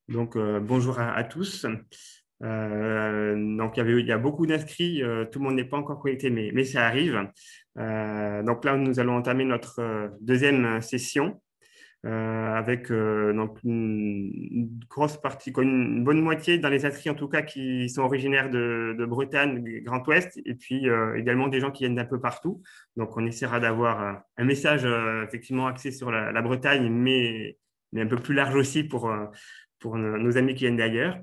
Donc, bonjour à tous. Donc, il y a beaucoup d'inscrits. Tout le monde n'est pas encore connecté, mais ça arrive. Donc là, nous allons entamer notre deuxième session avec donc une grosse partie, une bonne moitié dans les inscrits en tout cas qui sont originaires de Bretagne, du Grand Ouest, et puis également des gens qui viennent d'un peu partout. Donc, on essaiera d'avoir un message effectivement axé sur la Bretagne, mais un peu plus large aussi pour nos amis qui viennent d'ailleurs.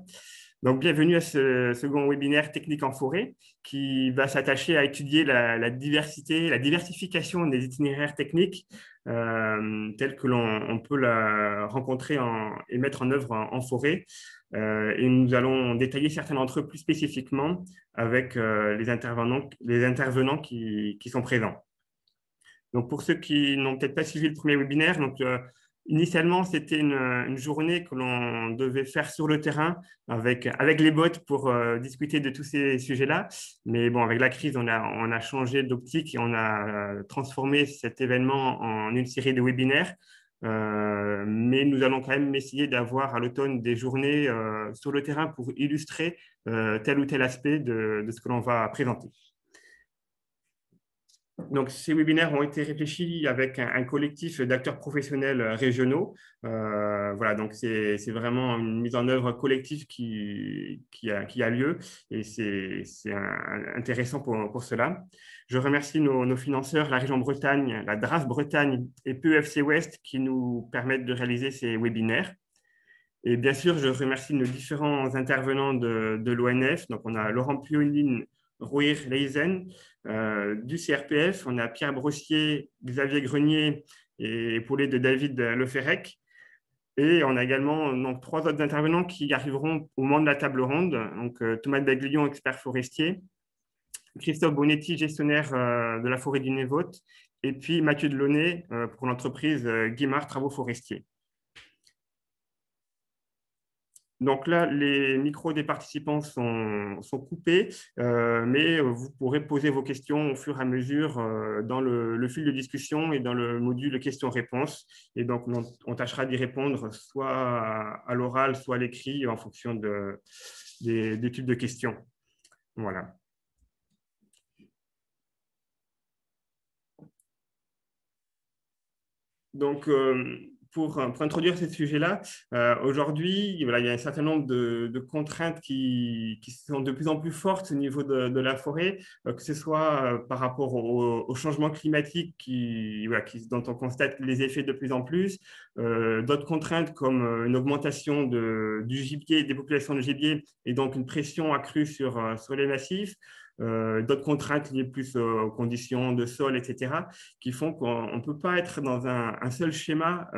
Donc, bienvenue à ce second webinaire technique en forêt qui va s'attacher à étudier la diversité, la diversification des itinéraires techniques tels que l'on peut la rencontrer et mettre en œuvre en forêt. Et nous allons détailler certains d'entre eux plus spécifiquement avec les intervenants qui sont présents. Donc, pour ceux qui n'ont peut-être pas suivi le premier webinaire, donc, initialement, c'était une journée que l'on devait faire sur le terrain avec les bots pour discuter de tous ces sujets-là. Mais bon, avec la crise, on a changé d'optique et on a transformé cet événement en une série de webinaires. Mais nous allons quand même essayer d'avoir à l'automne des journées sur le terrain pour illustrer tel ou tel aspect de ce que l'on va présenter. Donc, ces webinaires ont été réfléchis avec un collectif d'acteurs professionnels régionaux. Voilà, donc c'est vraiment une mise en œuvre collective qui a lieu et c'est intéressant pour cela. Je remercie nos financeurs, la région Bretagne, la DRAF Bretagne et PEFC Ouest qui nous permettent de réaliser ces webinaires. Et bien sûr, je remercie nos différents intervenants de l'ONF. Donc, on a Laurent Pioline, Royer Leisen, du CRPF. On a Pierre Brossier, Xavier Grenier et épaulé de David Leferrec. Et on a également donc, 3 autres intervenants qui arriveront au moment de la table ronde. Donc, Thomas Baglion, expert forestier, Christophe Bonetti, gestionnaire de la forêt du Névote, et puis Mathieu Delaunay pour l'entreprise Guimard Travaux Forestiers. Donc là, les micros des participants sont coupés, mais vous pourrez poser vos questions au fur et à mesure dans le fil de discussion et dans le module questions-réponses. Et donc, on tâchera d'y répondre soit à l'oral, soit à l'écrit en fonction des types de questions. Voilà. Donc, pour introduire ce sujet-là, aujourd'hui, voilà, il y a un certain nombre de contraintes qui sont de plus en plus fortes au niveau de la forêt, que ce soit par rapport au changement climatique voilà, dont on constate les effets de plus en plus, d'autres contraintes comme une augmentation du gibier, des populations de gibier et donc une pression accrue sur les massifs. D'autres contraintes liées plus aux conditions de sol, etc., qui font qu'on ne peut pas être dans un seul schéma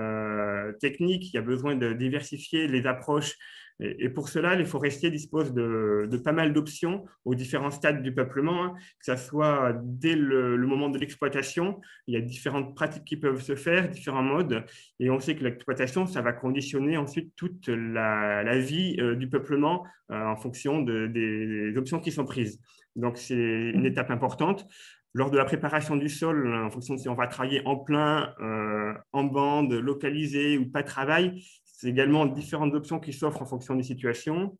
technique. Il y a besoin de diversifier les approches. Et pour cela, les forestiers disposent de pas mal d'options aux différents stades du peuplement, hein, que ce soit dès le moment de l'exploitation. Il y a différentes pratiques qui peuvent se faire, différents modes. Et on sait que l'exploitation, ça va conditionner ensuite toute la vie du peuplement en fonction des options qui sont prises. Donc, c'est une étape importante. Lors de la préparation du sol, en fonction de si on va travailler en plein, en bande, localisé ou pas de travail, c'est également différentes options qui s'offrent en fonction des situations.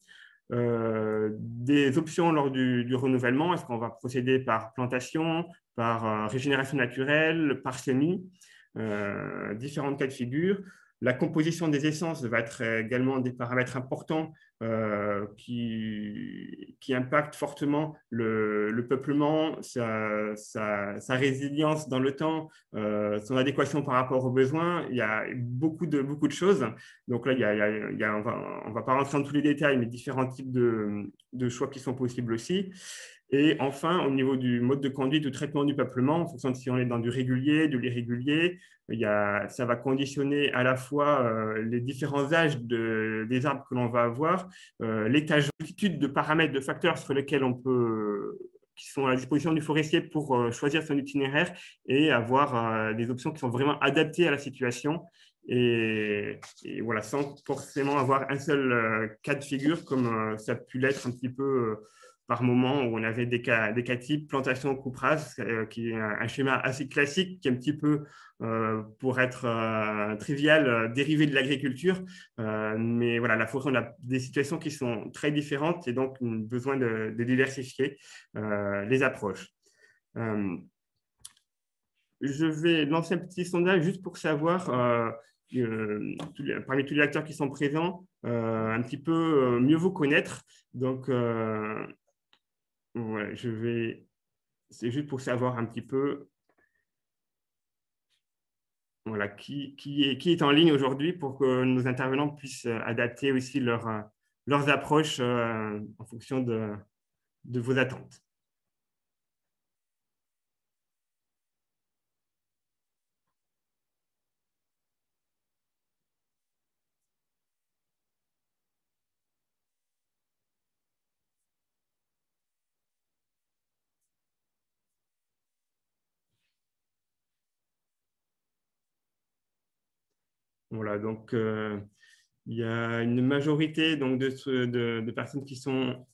Des options lors du renouvellement, est-ce qu'on va procéder par plantation, par régénération naturelle, par semis, différents cas de figure. La composition des essences va être également des paramètres importants qui impactent fortement le peuplement, sa résilience dans le temps, son adéquation par rapport aux besoins. Il y a beaucoup de choses. Donc là, on va pas rentrer dans tous les détails, mais différents types de choix qui sont possibles aussi. Et enfin, au niveau du mode de conduite, du traitement du peuplement, en fonction de si on est dans du régulier, de l'irrégulier, ça va conditionner à la fois les différents âges des arbres que l'on va avoir, l'étage multitude de paramètres, de facteurs sur lesquels qui sont à la disposition du forestier pour choisir son itinéraire et avoir des options qui sont vraiment adaptées à la situation et voilà, sans forcément avoir un seul cas de figure comme ça a pu l'être un petit peu par moment où on avait des cas types, plantation, coupe rase, qui est un schéma assez classique, qui est un petit peu, pour être trivial, dérivé de l'agriculture. Mais voilà, la forêt, on a des situations qui sont très différentes et donc besoin de diversifier les approches. Je vais lancer un petit sondage juste pour savoir, parmi tous les acteurs qui sont présents, un petit peu mieux vous connaître. Donc, ouais, c'est juste pour savoir un petit peu voilà, qui est en ligne aujourd'hui pour que nos intervenants puissent adapter aussi leurs approches en fonction de vos attentes. Voilà, donc il y a une majorité donc, de personnes qui sont...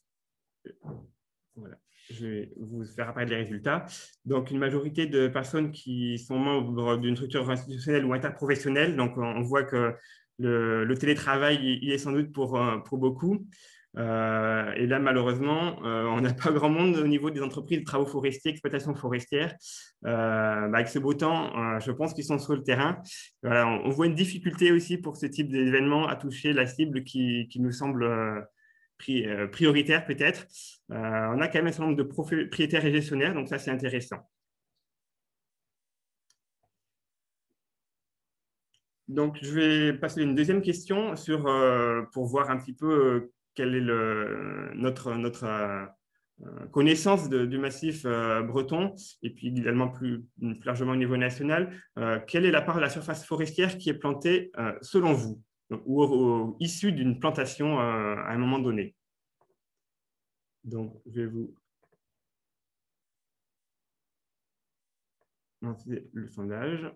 Voilà, je vais vous faire apparaître les résultats. Donc, une majorité de personnes qui sont membres d'une structure institutionnelle ou interprofessionnelle. Donc, on voit que le télétravail, il est sans doute pour beaucoup. Et là, malheureusement, on n'a pas grand monde au niveau des entreprises de travaux forestiers, exploitation forestière. Avec ce beau temps, je pense qu'ils sont sur le terrain. Voilà, on voit une difficulté aussi pour ce type d'événement à toucher la cible qui nous semble prioritaire peut-être. On a quand même un certain nombre de propriétaires et gestionnaires, donc ça, c'est intéressant. Donc, je vais passer à une deuxième question pour voir un petit peu quelle est notre connaissance du massif breton et puis également plus largement au niveau national. Quelle est la part de la surface forestière qui est plantée selon vous ou issue d'une plantation à un moment donné? Donc, je vais vous lancer le sondage.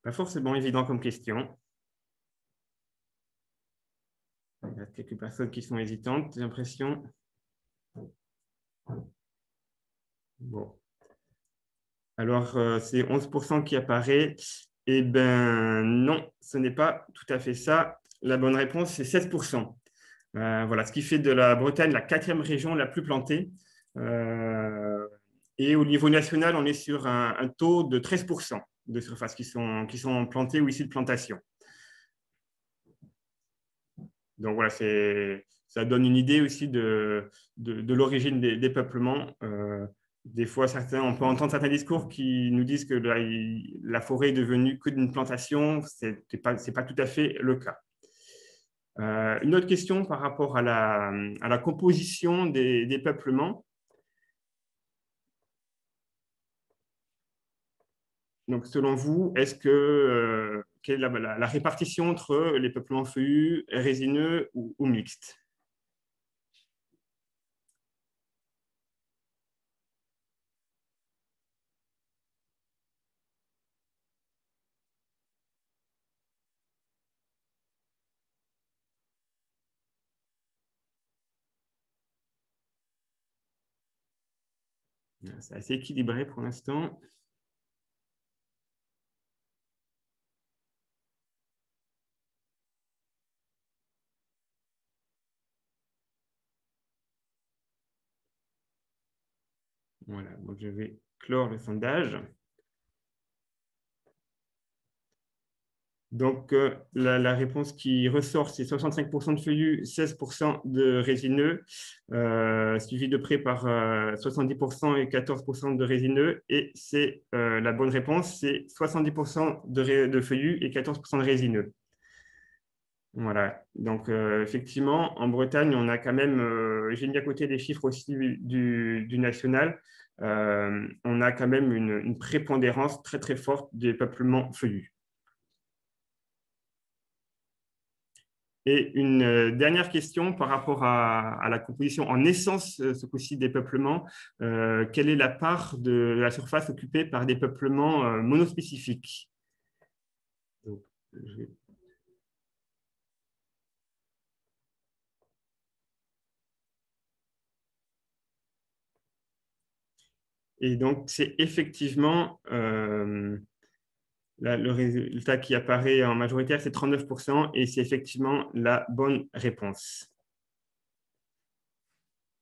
Pas forcément évident comme question. Il y a quelques personnes qui sont hésitantes, j'ai l'impression. Bon. Alors, c'est 11% qui apparaît. Eh bien, non, ce n'est pas tout à fait ça. La bonne réponse, c'est 16%. Voilà, ce qui fait de la Bretagne la quatrième région la plus plantée. Et au niveau national, on est sur un taux de 13% de surfaces qui sont plantées ou issues de plantation. Donc voilà, ça donne une idée aussi de l'origine des peuplements. Des fois, on peut entendre certains discours qui nous disent que la forêt est devenue que d'une plantation. Ce n'est pas tout à fait le cas. Une autre question par rapport à la composition des peuplements. Donc, selon vous, quelle est la répartition entre les peuplements feuillus, résineux ou mixtes? C'est assez équilibré pour l'instant. Voilà, donc je vais clore le sondage. Donc, la réponse qui ressort, c'est 65% de feuillus, 16% de résineux, suivi de près par 70% et 14% de résineux. Et c'est la bonne réponse, c'est 70% de feuillus et 14% de résineux. Voilà, donc effectivement, en Bretagne, on a quand même, j'ai mis à côté des chiffres aussi du national, on a quand même une prépondérance très très forte des peuplements feuillus. Et une dernière question par rapport à la composition en essence, ce coup-ci, des peuplements. Quelle est la part de la surface occupée par des peuplements monospécifiques? Donc, je- Et donc, c'est effectivement le résultat qui apparaît en majoritaire, c'est 39% et c'est effectivement la bonne réponse.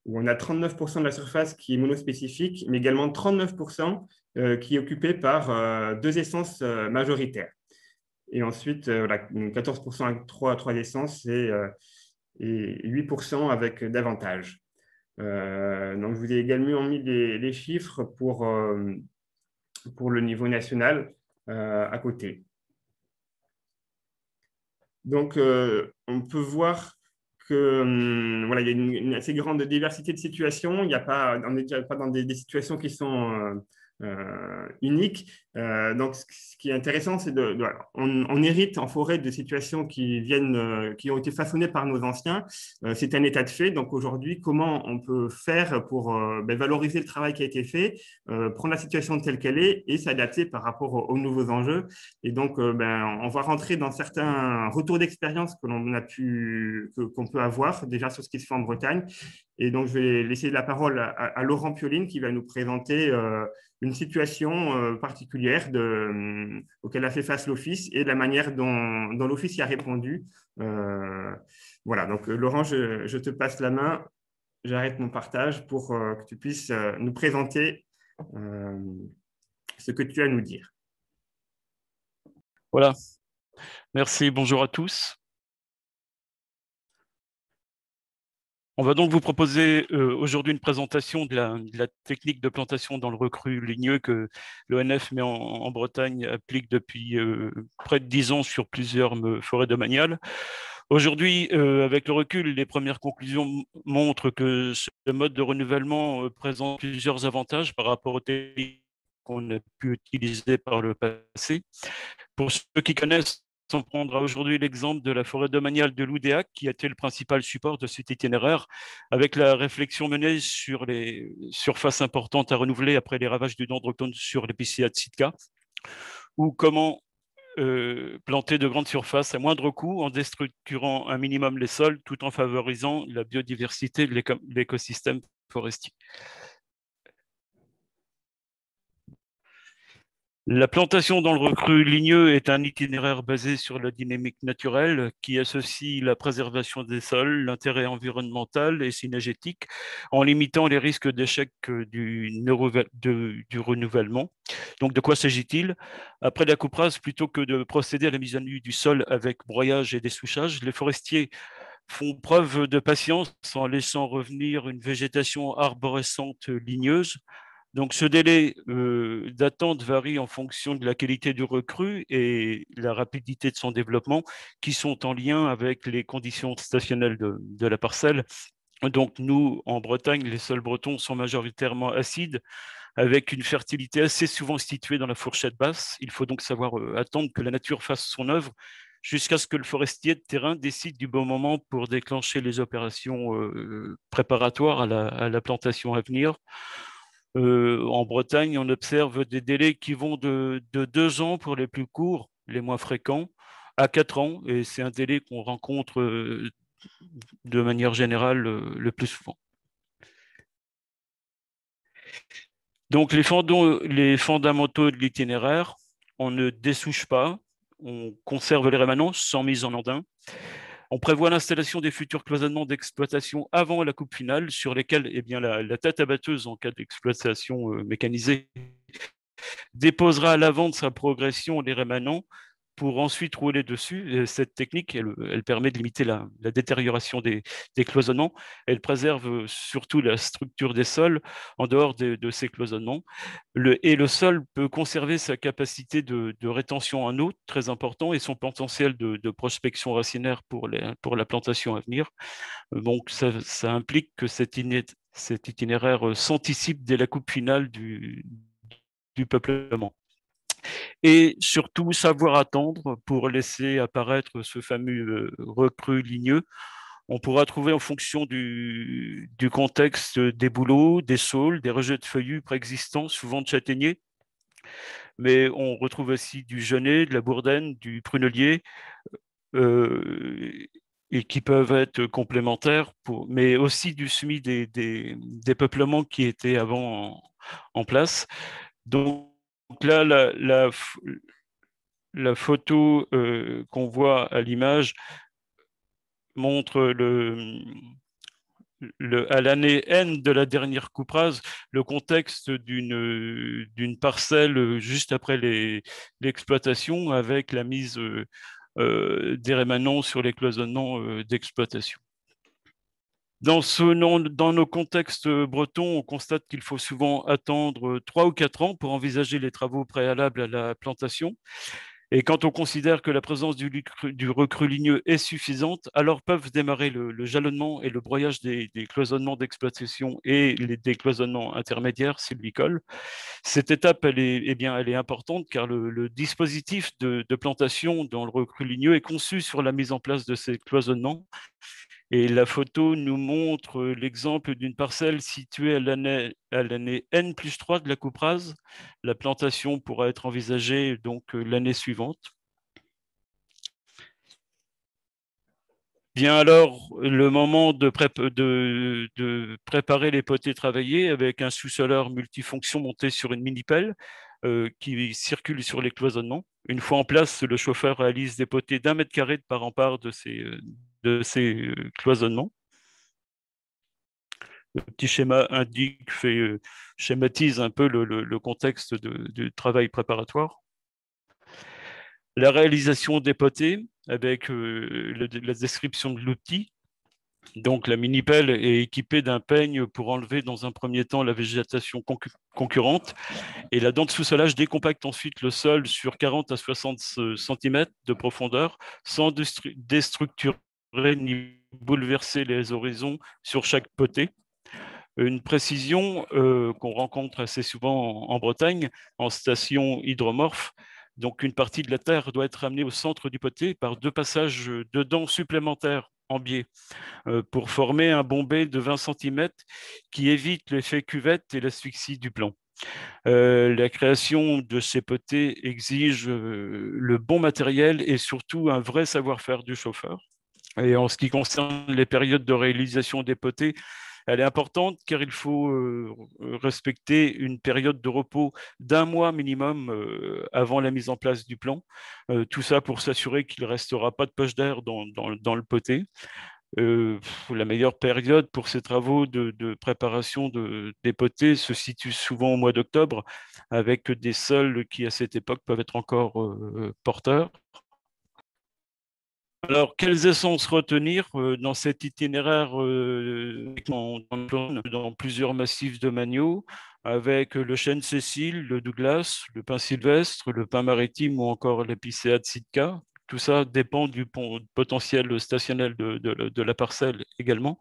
Où on a 39% de la surface qui est monospécifique, mais également 39% qui est occupée par deux essences majoritaires. Et ensuite, voilà, 14% avec trois essences et 8% avec davantage. Donc, je vous ai également mis les chiffres pour le niveau national à côté. Donc, on peut voir que voilà, il y a une assez grande diversité de situations. Il y a pas, on n'est déjà pas dans des situations qui sont uniques. Donc, ce qui est intéressant, c'est voilà, on hérite en forêt de situations qui viennent, qui ont été façonnées par nos anciens. C'est un état de fait. Donc, aujourd'hui, comment on peut faire pour valoriser le travail qui a été fait, prendre la situation telle qu'elle est et s'adapter par rapport aux nouveaux enjeux. Et donc, on va rentrer dans certains retours d'expérience qu'on peut avoir déjà sur ce qui se fait en Bretagne. Et donc, je vais laisser la parole à Laurent Pioline qui va nous présenter une situation particulière auquel a fait face l'Office et la manière dont l'Office y a répondu. Voilà, donc Laurent, je te passe la main. J'arrête mon partage pour que tu puisses nous présenter euh, ce que tu as à nous dire. Voilà, merci, bonjour à tous. On va donc vous proposer aujourd'hui une présentation de la technique de plantation dans le recru ligneux que l'ONF met en Bretagne, applique depuis près de 10 ans sur plusieurs forêts domaniales. Aujourd'hui, avec le recul, les premières conclusions montrent que ce mode de renouvellement présente plusieurs avantages par rapport aux techniques qu'on a pu utiliser par le passé. Pour ceux qui connaissent, on prendra aujourd'hui l'exemple de la forêt domaniale de l'Oudéac, qui a été le principal support de cet itinéraire, avec la réflexion menée sur les surfaces importantes à renouveler après les ravages du dendroctone sur l'épicéa de Sitka, ou comment planter de grandes surfaces à moindre coût en déstructurant un minimum les sols tout en favorisant la biodiversité de l'écosystème forestier. La plantation dans le recru ligneux est un itinéraire basé sur la dynamique naturelle qui associe la préservation des sols, l'intérêt environnemental et synergétique en limitant les risques d'échec du renouvellement. Donc, de quoi s'agit-il? Après la coupe rase, plutôt que de procéder à la mise à nu du sol avec broyage et dessouchage, les forestiers font preuve de patience en laissant revenir une végétation arborescente ligneuse. Donc, ce délai d'attente varie en fonction de la qualité du recru et la rapidité de son développement, qui sont en lien avec les conditions stationnelles de la parcelle. Donc, nous, en Bretagne, les sols bretons sont majoritairement acides, avec une fertilité assez souvent située dans la fourchette basse. Il faut donc savoir attendre que la nature fasse son œuvre jusqu'à ce que le forestier de terrain décide du bon moment pour déclencher les opérations préparatoires à la plantation à venir. En Bretagne, on observe des délais qui vont de 2 ans pour les plus courts, les moins fréquents, à 4 ans, et c'est un délai qu'on rencontre de manière générale le plus souvent. Donc, les fondamentaux de l'itinéraire, on ne dessouche pas, on conserve les rémanents sans mise en andin. On prévoit l'installation des futurs cloisonnements d'exploitation avant la coupe finale, sur lesquels eh bien, la tête abatteuse, en cas d'exploitation mécanisée, déposera à l'avant de sa progression les rémanents pour ensuite rouler dessus. Et cette technique, elle permet de limiter la détérioration des cloisonnements. Elle préserve surtout la structure des sols en dehors de ces cloisonnements. Et le sol peut conserver sa capacité de rétention en eau, très important, et son potentiel de prospection racinaire pour la plantation à venir. Donc, ça implique que cet itinéraire s'anticipe dès la coupe finale du peuplement. Et surtout savoir attendre pour laisser apparaître ce fameux recru ligneux. On pourra trouver en fonction du contexte des bouleaux, des saules, des rejets de feuillus préexistants, souvent de châtaigniers, mais on retrouve aussi du genêt, de la bourdaine, du prunelier, euh, et qui peuvent être complémentaires, mais aussi du semis des peuplements qui étaient avant en place. Donc là, la photo qu'on voit à l'image montre à l'année N de la dernière coupe rase, le contexte d'une parcelle juste après l'exploitation avec la mise des rémanents sur les cloisonnements d'exploitation. Dans nos contextes bretons, on constate qu'il faut souvent attendre 3 ou 4 ans pour envisager les travaux préalables à la plantation. Et quand on considère que la présence du recru ligneux est suffisante, alors peuvent démarrer le jalonnement et le broyage des cloisonnements d'exploitation et des cloisonnements intermédiaires sylvicoles. Cette étape, elle est importante car le dispositif de plantation dans le recru ligneux est conçu sur la mise en place de ces cloisonnements. Et la photo nous montre l'exemple d'une parcelle située à l'année N plus 3 de la coupe rase. La plantation pourra être envisagée donc l'année suivante. Bien alors, le moment de préparer les potées travaillées avec un sous-soleur multifonction monté sur une mini-pelle qui circule sur les cloisonnements. Une fois en place, le chauffeur réalise des potées d'1 mètre carré de part en part de ces cloisonnements. Le petit schéma schématise un peu le contexte du travail préparatoire. La réalisation des potées avec la description de l'outil. Donc la mini-pelle est équipée d'un peigne pour enlever dans un premier temps la végétation concurrente et la dent de sous-solage décompacte ensuite le sol sur 40 à 60 cm de profondeur sans déstructurer ni bouleverser les horizons sur chaque potée. Une précision qu'on rencontre assez souvent en Bretagne, en station hydromorphe. Donc, une partie de la terre doit être amenée au centre du poté par 2 passages de dents supplémentaires en biais pour former un bombé de 20 cm qui évite l'effet cuvette et l'asphyxie du plant. La création de ces potées exige le bon matériel et surtout un vrai savoir-faire du chauffeur. Et en ce qui concerne les périodes de réalisation des potées, elle est importante car il faut respecter une période de repos d'1 mois minimum avant la mise en place du plan. Tout ça pour s'assurer qu'il ne restera pas de poche d'air dans le poté. La meilleure période pour ces travaux de préparation des potées se situe souvent au mois d'octobre, avec des sols qui, à cette époque, peuvent être encore porteurs. Alors, quelles essences retenir dans cet itinéraire dans plusieurs massifs de Magno, avec le chêne Cécile, le Douglas, le pin sylvestre, le pin maritime ou encore l'épicéa de Sitka? Tout ça dépend du potentiel stationnel de la parcelle également.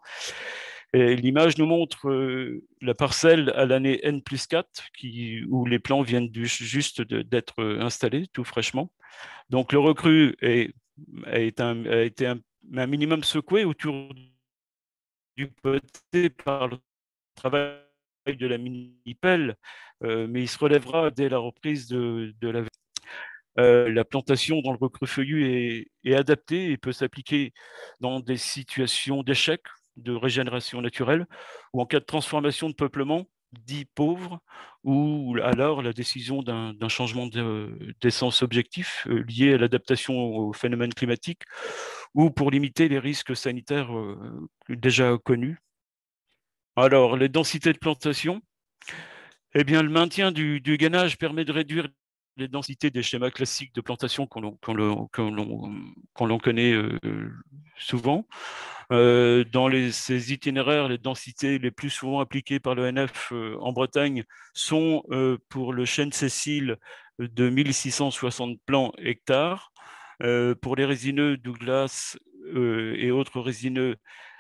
L'image nous montre la parcelle à l'année N plus 4, où les plants viennent juste d'être installés tout fraîchement. Donc le recru a été un minimum secoué autour du poté par le travail de la mini-pelle, mais il se relèvera dès la reprise de la plantation dans le recru feuillu est adaptée et peut s'appliquer dans des situations d'échec, de régénération naturelle, ou en cas de transformation de peuplement dit pauvre, ou alors la décision d'un changement d'essence objectif lié à l'adaptation au phénomène climatique, ou pour limiter les risques sanitaires déjà connus. Alors, les densités de plantation, eh bien, le maintien du gainage permet de réduire les densités des schémas classiques de plantation qu'on l'on connaît souvent. Dans ces itinéraires, les densités les plus souvent appliquées par l'ONF en Bretagne sont pour le chêne Cécile de 1660 plants hectares. Pour les résineux Douglas et autres résineux,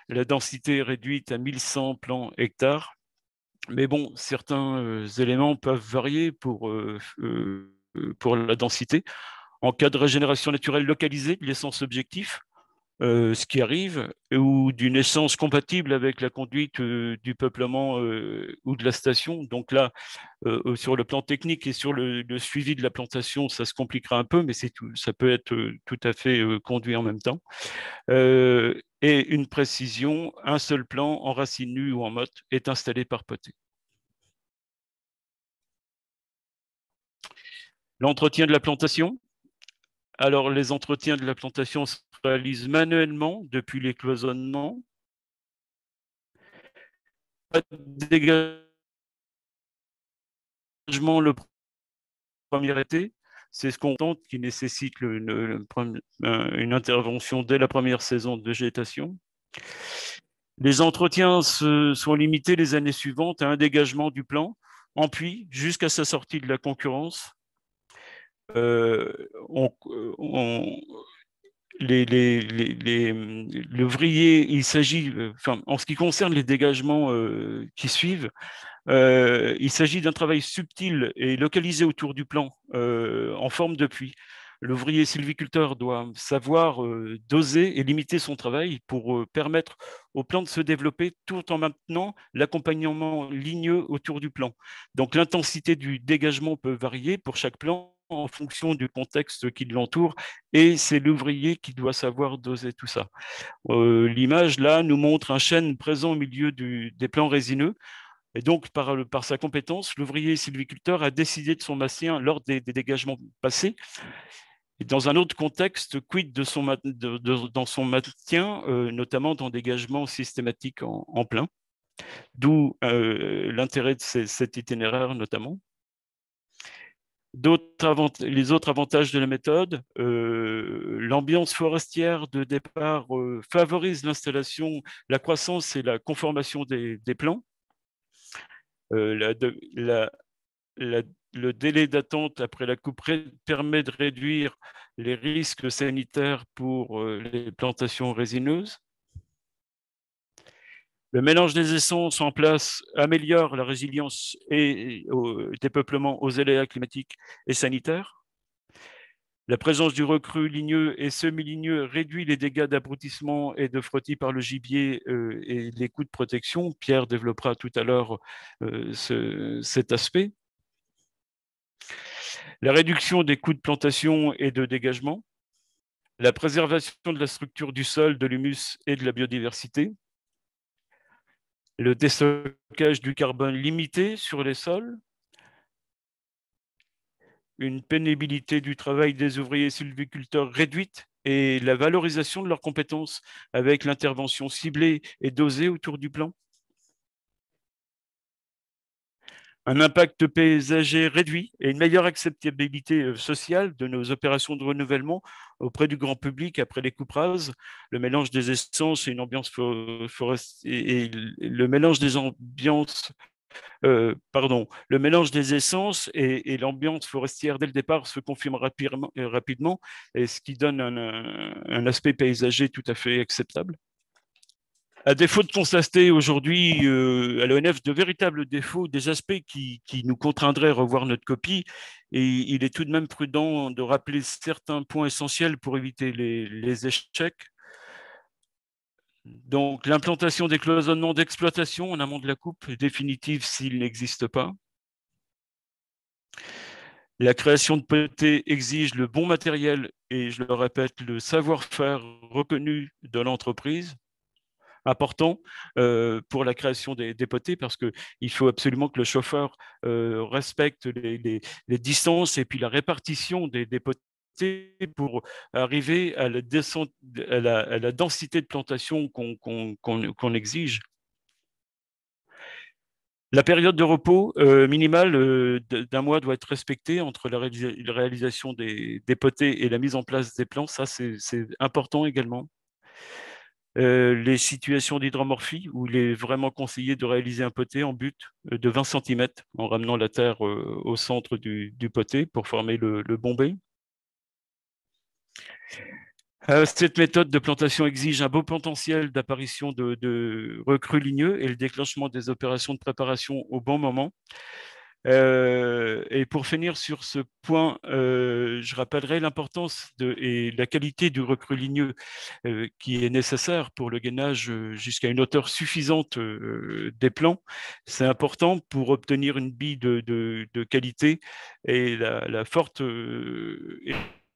la densité est réduite à 1100 plants hectares. Mais bon, certains éléments peuvent varier pour pour la densité. En cas de régénération naturelle localisée de l'essence objectif, ce qui arrive, ou d'une essence compatible avec la conduite du peuplement ou de la station. Donc là, sur le plan technique et sur le suivi de la plantation, ça se compliquera un peu, mais ça peut être tout à fait conduit en même temps. Et une précision, un seul plan en racine nue ou en motte est installé par potée. L'entretien de la plantation. Alors, les entretiens de la plantation se réalisent manuellement depuis les cloisonnements. Pas de dégagement le premier été, c'est ce qu'on tente qui nécessite une intervention dès la première saison de végétation. Les entretiens sont limités les années suivantes à un dégagement du plan en puits jusqu'à sa sortie de la concurrence. L'ouvrier, il s'agit, en ce qui concerne les dégagements qui suivent, il s'agit d'un travail subtil et localisé autour du plan en forme de puits. L'ouvrier sylviculteur doit savoir doser et limiter son travail pour permettre au plan de se développer tout en maintenant l'accompagnement ligneux autour du plan. Donc l'intensité du dégagement peut varier pour chaque plan en fonction du contexte qui l'entoure et c'est l'ouvrier qui doit savoir doser tout ça. L'image là nous montre un chêne présent au milieu des plants résineux. Et donc, par sa compétence, l'ouvrier sylviculteur a décidé de son maintien lors des dégagements passés. Et dans un autre contexte, quid dans son maintien, notamment dans des dégagements systématiques en plein, d'où l'intérêt de cet itinéraire notamment. Les autres avantages de la méthode, l'ambiance forestière de départ favorise l'installation, la croissance et la conformation des plants. Le délai d'attente après la coupe permet de réduire les risques sanitaires pour les plantations résineuses. Le mélange des essences en place améliore la résilience des peuplements aux aléas climatiques et sanitaires. La présence du recrue ligneux et semi-ligneux réduit les dégâts d'abrutissement et de frottis par le gibier et les coûts de protection. Pierre développera tout à l'heure cet aspect. La réduction des coûts de plantation et de dégagement. La préservation de la structure du sol, de l'humus et de la biodiversité. Le déstockage du carbone limité sur les sols. Une pénibilité du travail des ouvriers sylviculteurs réduite et la valorisation de leurs compétences avec l'intervention ciblée et dosée autour du plan. Un impact paysager réduit et une meilleure acceptabilité sociale de nos opérations de renouvellement auprès du grand public après les coupes rases, le mélange des essences et une ambiance forestière le mélange des ambiances le mélange des essences et l'ambiance forestière dès le départ se confirme rapidement, et ce qui donne un aspect paysager tout à fait acceptable. À défaut de constater aujourd'hui à l'ONF de véritables défauts, des aspects qui nous contraindraient à revoir notre copie, et il est tout de même prudent de rappeler certains points essentiels pour éviter les échecs. Donc, l'implantation des cloisonnements d'exploitation en amont de la coupe définitive s'il n'existe pas. La création de potée exige le bon matériel et, je le répète, le savoir-faire reconnu de l'entreprise. Important pour la création des potées parce qu'il faut absolument que le chauffeur respecte les distances et puis la répartition des potées pour arriver à la densité de plantation qu'on exige. La période de repos minimale d'un mois doit être respectée entre la réalisation des potées et la mise en place des plants. Ça, c'est important également. Les situations d'hydromorphie où il est vraiment conseillé de réaliser un poté en butte de 20 cm en ramenant la terre au centre du poté pour former le bombé. Cette méthode de plantation exige un beau potentiel d'apparition de recrues ligneux et le déclenchement des opérations de préparation au bon moment. Et pour finir sur ce point, je rappellerai l'importance et la qualité du recru ligneux qui est nécessaire pour le gainage jusqu'à une hauteur suffisante des plants. C'est important pour obtenir une bille de qualité et la forte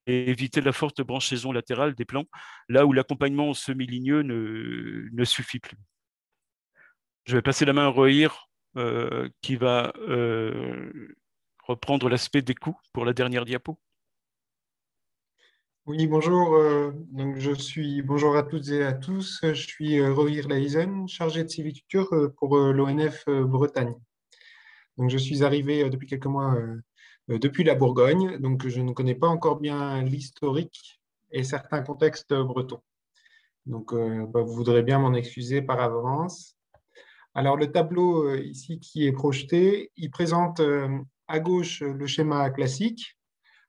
et éviter la forte branchaison latérale des plants, là où l'accompagnement semi-ligneux ne suffit plus. Je vais passer la main à Rohir, qui va reprendre l'aspect des coûts pour la dernière diapo. Oui, bonjour. Bonjour à toutes et à tous. Je suis Rohir Leijzen, chargé de sylviculture pour l'ONF Bretagne. Donc, je suis arrivé depuis quelques mois depuis la Bourgogne, donc je ne connais pas encore bien l'historique et certains contextes bretons. Donc, vous voudrez bien m'en excuser par avance. Alors, le tableau ici qui est projeté, il présente à gauche le schéma classique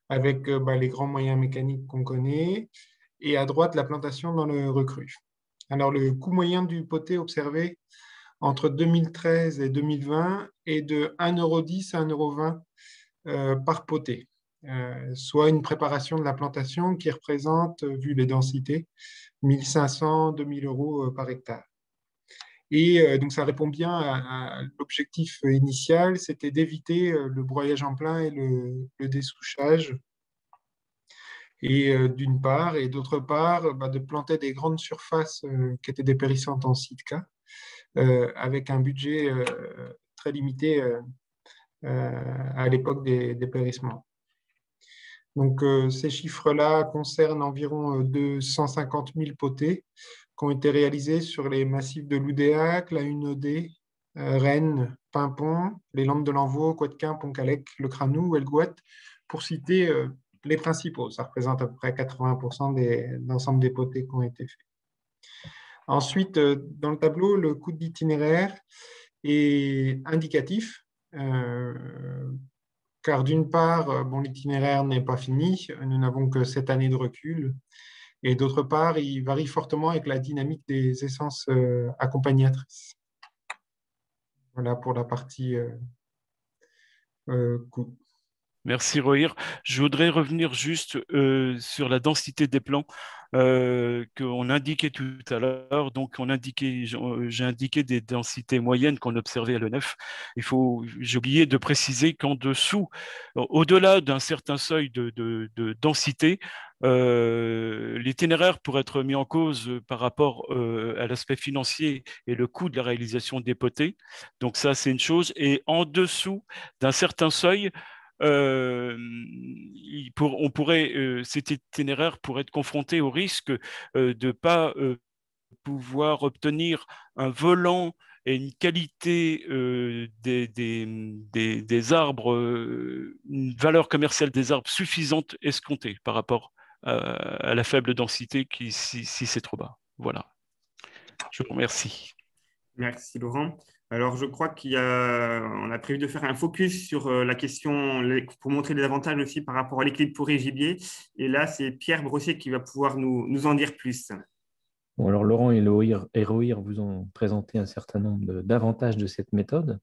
avec les grands moyens mécaniques qu'on connaît, et à droite, la plantation dans le recru. Alors, le coût moyen du poté observé entre 2013 et 2020 est de 1,10 € à 1,20 € par poté, soit une préparation de la plantation qui représente, vu les densités, 1500 2000 € par hectare. Et donc, ça répond bien à l'objectif initial, c'était d'éviter le broyage en plein et le dessouchage. Et d'une part, et d'autre part, de planter des grandes surfaces qui étaient dépérissantes en sitka, avec un budget très limité à l'époque des dépérissements. Donc, ces chiffres-là concernent environ 250 000 potées qui ont été réalisés sur les massifs de Loudéac, la Hunaudet, Rennes, Pimpon, les Landes de l'Envaux, Couëtquin, Pont-Calec, Le Cranou, Elgouët, pour citer les principaux. Ça représente à peu près 80% de l'ensemble des potées qui ont été faits. Ensuite, dans le tableau, le coût de l'itinéraire est indicatif, car d'une part, l'itinéraire n'est pas fini, nous n'avons que 7 années de recul, et d'autre part, il varie fortement avec la dynamique des essences accompagnatrices. Voilà pour la partie coût. Merci Rohir. Je voudrais revenir juste sur la densité des plants qu'on indiquait tout à l'heure. Donc, j'ai indiqué des densités moyennes qu'on observait à l'ENF. J'ai oublié de préciser qu'en dessous, au-delà d'un certain seuil de densité, l'itinéraire pourrait être mis en cause par rapport à l'aspect financier et le coût de la réalisation des potées. Donc ça, c'est une chose. Et en dessous d'un certain seuil, cet itinéraire pourrait être confronté au risque de ne pas pouvoir obtenir un volant et une qualité des arbres, une valeur commerciale des arbres suffisante escomptée par rapport à la faible densité si c'est trop bas. Voilà. Je vous remercie. Merci Laurent. Alors, je crois on a prévu de faire un focus sur la question pour montrer les avantages aussi par rapport à l'équilibre forêt gibier. Et là, c'est Pierre Brossier qui va pouvoir nous en dire plus. Bon, alors Laurent et Rohir vous ont présenté un certain nombre d'avantages de cette méthode.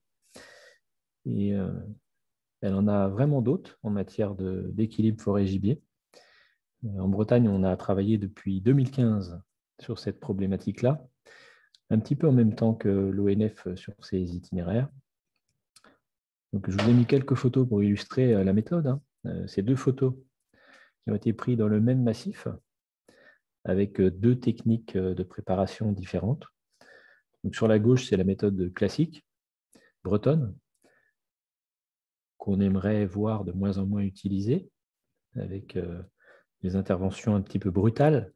Et elle en a vraiment d'autres en matière d'équilibre forêt-gibier. En Bretagne, on a travaillé depuis 2015 sur cette problématique-là, un petit peu en même temps que l'ONF sur ses itinéraires. Donc, je vous ai mis quelques photos pour illustrer la méthode. Ces 2 photos qui ont été prises dans le même massif, avec 2 techniques de préparation différentes. Donc, sur la gauche, c'est la méthode classique, bretonne, qu'on aimerait voir de moins en moins utilisée, avec des interventions un petit peu brutales.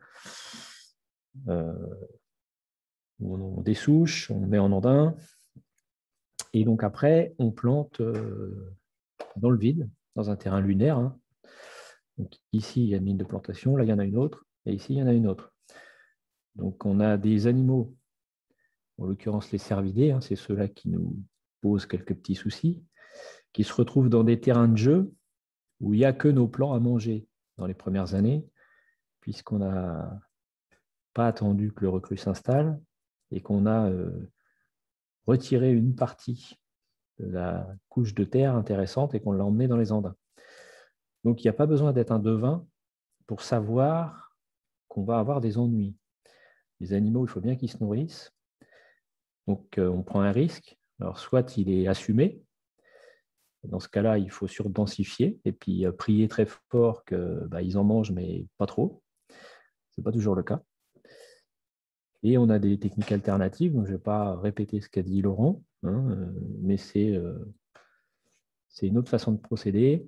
On dessouche, on met en andin, et donc après, on plante dans le vide, dans un terrain lunaire. Donc ici, il y a une ligne de plantation, là, il y en a une autre, et ici, il y en a une autre. Donc, on a des animaux, en l'occurrence les cervidés, c'est ceux-là qui nous posent quelques petits soucis, qui se retrouvent dans des terrains de jeu où il n'y a que nos plants à manger dans les premières années, puisqu'on n'a pas attendu que le recrue s'installe et qu'on a retiré une partie de la couche de terre intéressante et qu'on l'a emmené dans les Andins. Donc, il n'y a pas besoin d'être un devin pour savoir qu'on va avoir des ennuis. Les animaux, il faut bien qu'ils se nourrissent. Donc, on prend un risque. Alors, soit il est assumé. Dans ce cas-là, il faut surdensifier et puis prier très fort qu'ils en mangent, mais pas trop. Ce n'est pas toujours le cas. Et on a des techniques alternatives. Donc je ne vais pas répéter ce qu'a dit Laurent, mais c'est une autre façon de procéder,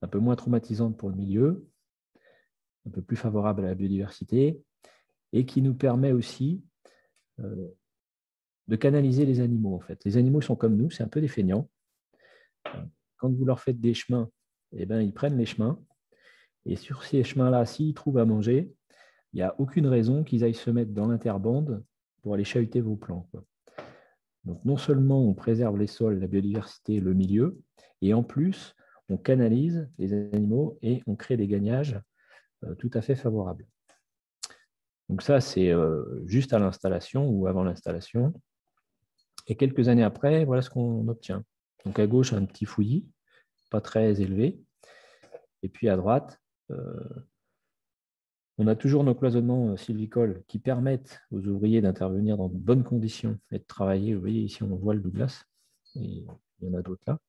un peu moins traumatisante pour le milieu, un peu plus favorable à la biodiversité et qui nous permet aussi de canaliser les animaux. En fait. Les animaux sont comme nous, c'est un peu des feignants. Quand vous leur faites des chemins, eh ben, ils prennent les chemins. Et sur ces chemins-là, s'ils trouvent à manger, il n'y a aucune raison qu'ils aillent se mettre dans l'interbande pour aller chahuter vos plants. Donc, non seulement on préserve les sols, la biodiversité, le milieu, et en plus, on canalise les animaux et on crée des gagnages tout à fait favorables. Donc ça, c'est juste à l'installation ou avant l'installation. Et quelques années après, voilà ce qu'on obtient. Donc à gauche, un petit fouillis, pas très élevé. Et puis à droite, on a toujours nos cloisonnements sylvicoles qui permettent aux ouvriers d'intervenir dans de bonnes conditions et de travailler. Vous voyez, ici, on voit le Douglas, et il y en a d'autres là.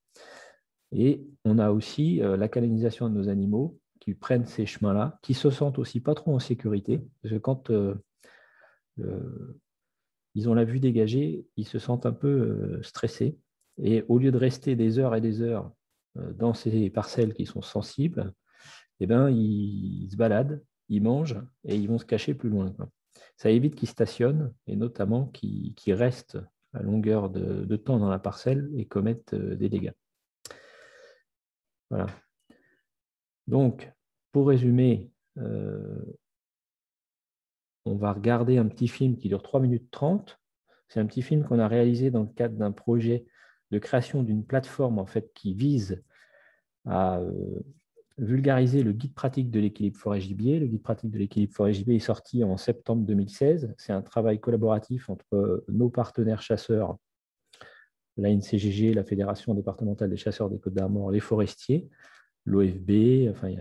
Et on a aussi la canalisation de nos animaux qui prennent ces chemins-là, qui se sentent aussi pas trop en sécurité, parce que quand ils ont la vue dégagée, ils se sentent un peu stressés. Et au lieu de rester des heures et des heures dans ces parcelles qui sont sensibles, eh ben, ils se baladent, ils mangent et ils vont se cacher plus loin. Ça évite qu'ils stationnent et notamment qu'ils restent à longueur de temps dans la parcelle et commettent des dégâts. Voilà. Donc, pour résumer, on va regarder un petit film qui dure 3 minutes 30. C'est un petit film qu'on a réalisé dans le cadre d'un projet de création d'une plateforme en fait, qui vise à vulgariser le guide pratique de l'équilibre forêt-gibier. Le guide pratique de l'équilibre forêt-gibier est sorti en septembre 2016. C'est un travail collaboratif entre nos partenaires chasseurs, la NCGG, la Fédération départementale des chasseurs des Côtes-d'Armor, les forestiers, l'OFB, enfin,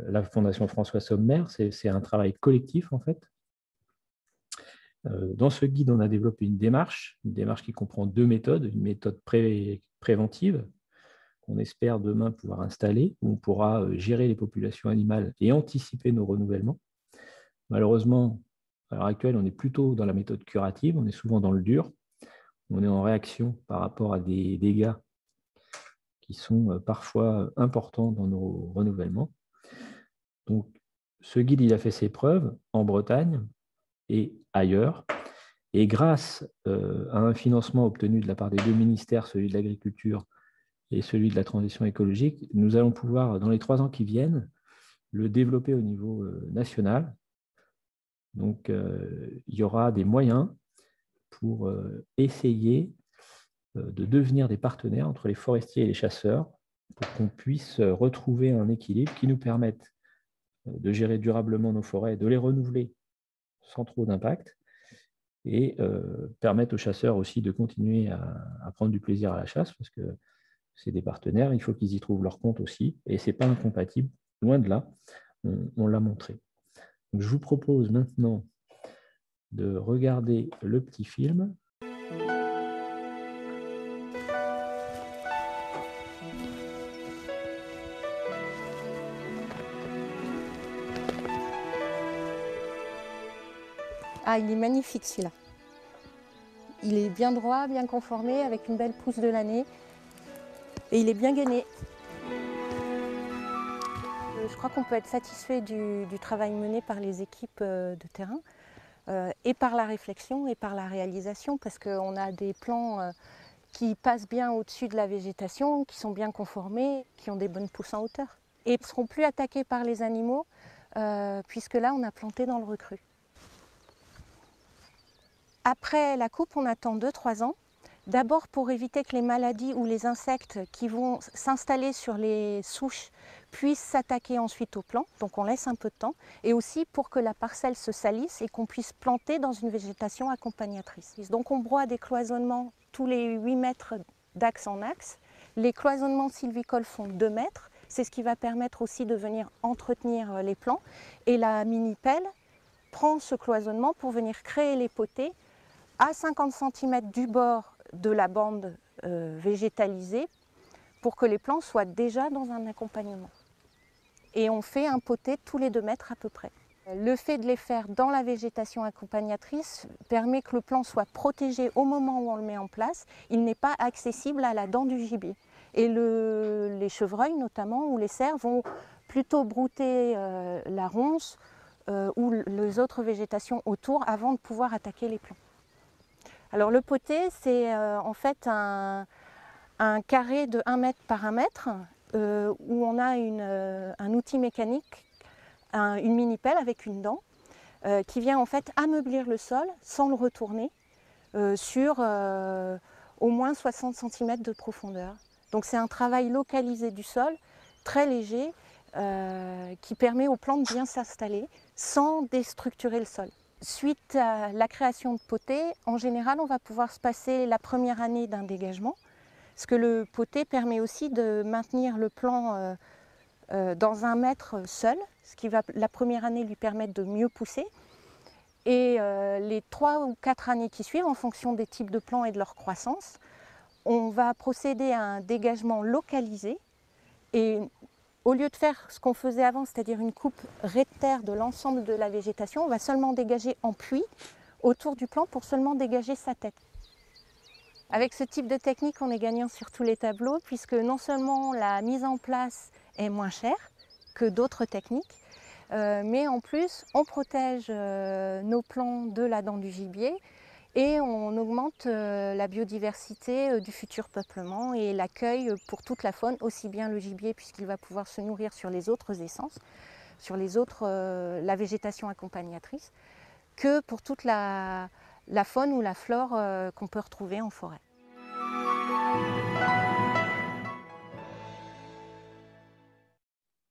la Fondation François Sommer. C'est un travail collectif en fait. Dans ce guide, on a développé une démarche qui comprend 2 méthodes. Une méthode préventive, qu'on espère demain pouvoir installer, où on pourra gérer les populations animales et anticiper nos renouvellements. Malheureusement, à l'heure actuelle, on est plutôt dans la méthode curative, on est souvent dans le dur. On est en réaction par rapport à des dégâts qui sont parfois importants dans nos renouvellements. Donc, ce guide, il a fait ses preuves en Bretagne et ailleurs. Et grâce à un financement obtenu de la part des 2 ministères, celui de l'Agriculture et celui de la transition écologique, nous allons pouvoir, dans les 3 ans qui viennent, le développer au niveau national. Donc, il y aura des moyens pour essayer de devenir des partenaires entre les forestiers et les chasseurs pour qu'on puisse retrouver un équilibre qui nous permette de gérer durablement nos forêts, de les renouveler sans trop d'impact et permettre aux chasseurs aussi de continuer à prendre du plaisir à la chasse parce que c'est des partenaires, il faut qu'ils y trouvent leur compte aussi et ce n'est pas incompatible, loin de là, on l'a montré. Donc, je vous propose maintenant de regarder le petit film. Ah, il est magnifique celui-là. Il est bien droit, bien conformé, avec une belle pousse de l'année. Et il est bien gainé. Je crois qu'on peut être satisfait du travail mené par les équipes de terrain, et par la réflexion et par la réalisation, parce qu'on a des plans qui passent bien au-dessus de la végétation, qui sont bien conformés, qui ont des bonnes pousses en hauteur. Et ils ne seront plus attaqués par les animaux, puisque là, on a planté dans le recru. Après la coupe, on attend 2-3 ans. D'abord pour éviter que les maladies ou les insectes qui vont s'installer sur les souches puissent s'attaquer ensuite aux plants. Donc on laisse un peu de temps. Et aussi pour que la parcelle se salisse et qu'on puisse planter dans une végétation accompagnatrice. Donc on broie des cloisonnements tous les 8 mètres d'axe en axe. Les cloisonnements sylvicoles font 2 mètres. C'est ce qui va permettre aussi de venir entretenir les plants. Et la mini-pelle prend ce cloisonnement pour venir créer les potées à 50 cm du bord de la bande végétalisée pour que les plants soient déjà dans un accompagnement. Et on fait un poté tous les 2 mètres à peu près. Le fait de les faire dans la végétation accompagnatrice permet que le plant soit protégé au moment où on le met en place. Il n'est pas accessible à la dent du gibier. Et les chevreuils notamment ou les cerfs vont plutôt brouter la ronce ou les autres végétations autour avant de pouvoir attaquer les plants. Alors le poté, c'est en fait un carré de 1 mètre par 1 mètre où on a un outil mécanique, une mini-pelle avec une dent qui vient en fait ameublir le sol sans le retourner sur au moins 60 cm de profondeur. Donc c'est un travail localisé du sol, très léger, qui permet aux plantes de bien s'installer sans déstructurer le sol. Suite à la création de potées, en général, on va pouvoir se passer la première année d'un dégagement, parce que le poté permet aussi de maintenir le plant dans 1 mètre seul, ce qui va la première année lui permettre de mieux pousser. Et les 3 ou 4 années qui suivent, en fonction des types de plants et de leur croissance, on va procéder à un dégagement localisé. Et au lieu de faire ce qu'on faisait avant, c'est-à-dire une coupe rectaire de l'ensemble de la végétation, on va seulement dégager en puits autour du plant pour seulement dégager sa tête. Avec ce type de technique, on est gagnant sur tous les tableaux, puisque non seulement la mise en place est moins chère que d'autres techniques, mais en plus, on protège nos plants de la dent du gibier et on augmente la biodiversité du futur peuplement et l'accueil pour toute la faune, aussi bien le gibier puisqu'il va pouvoir se nourrir sur les autres essences, sur la végétation accompagnatrice, que pour toute la faune ou la flore qu'on peut retrouver en forêt.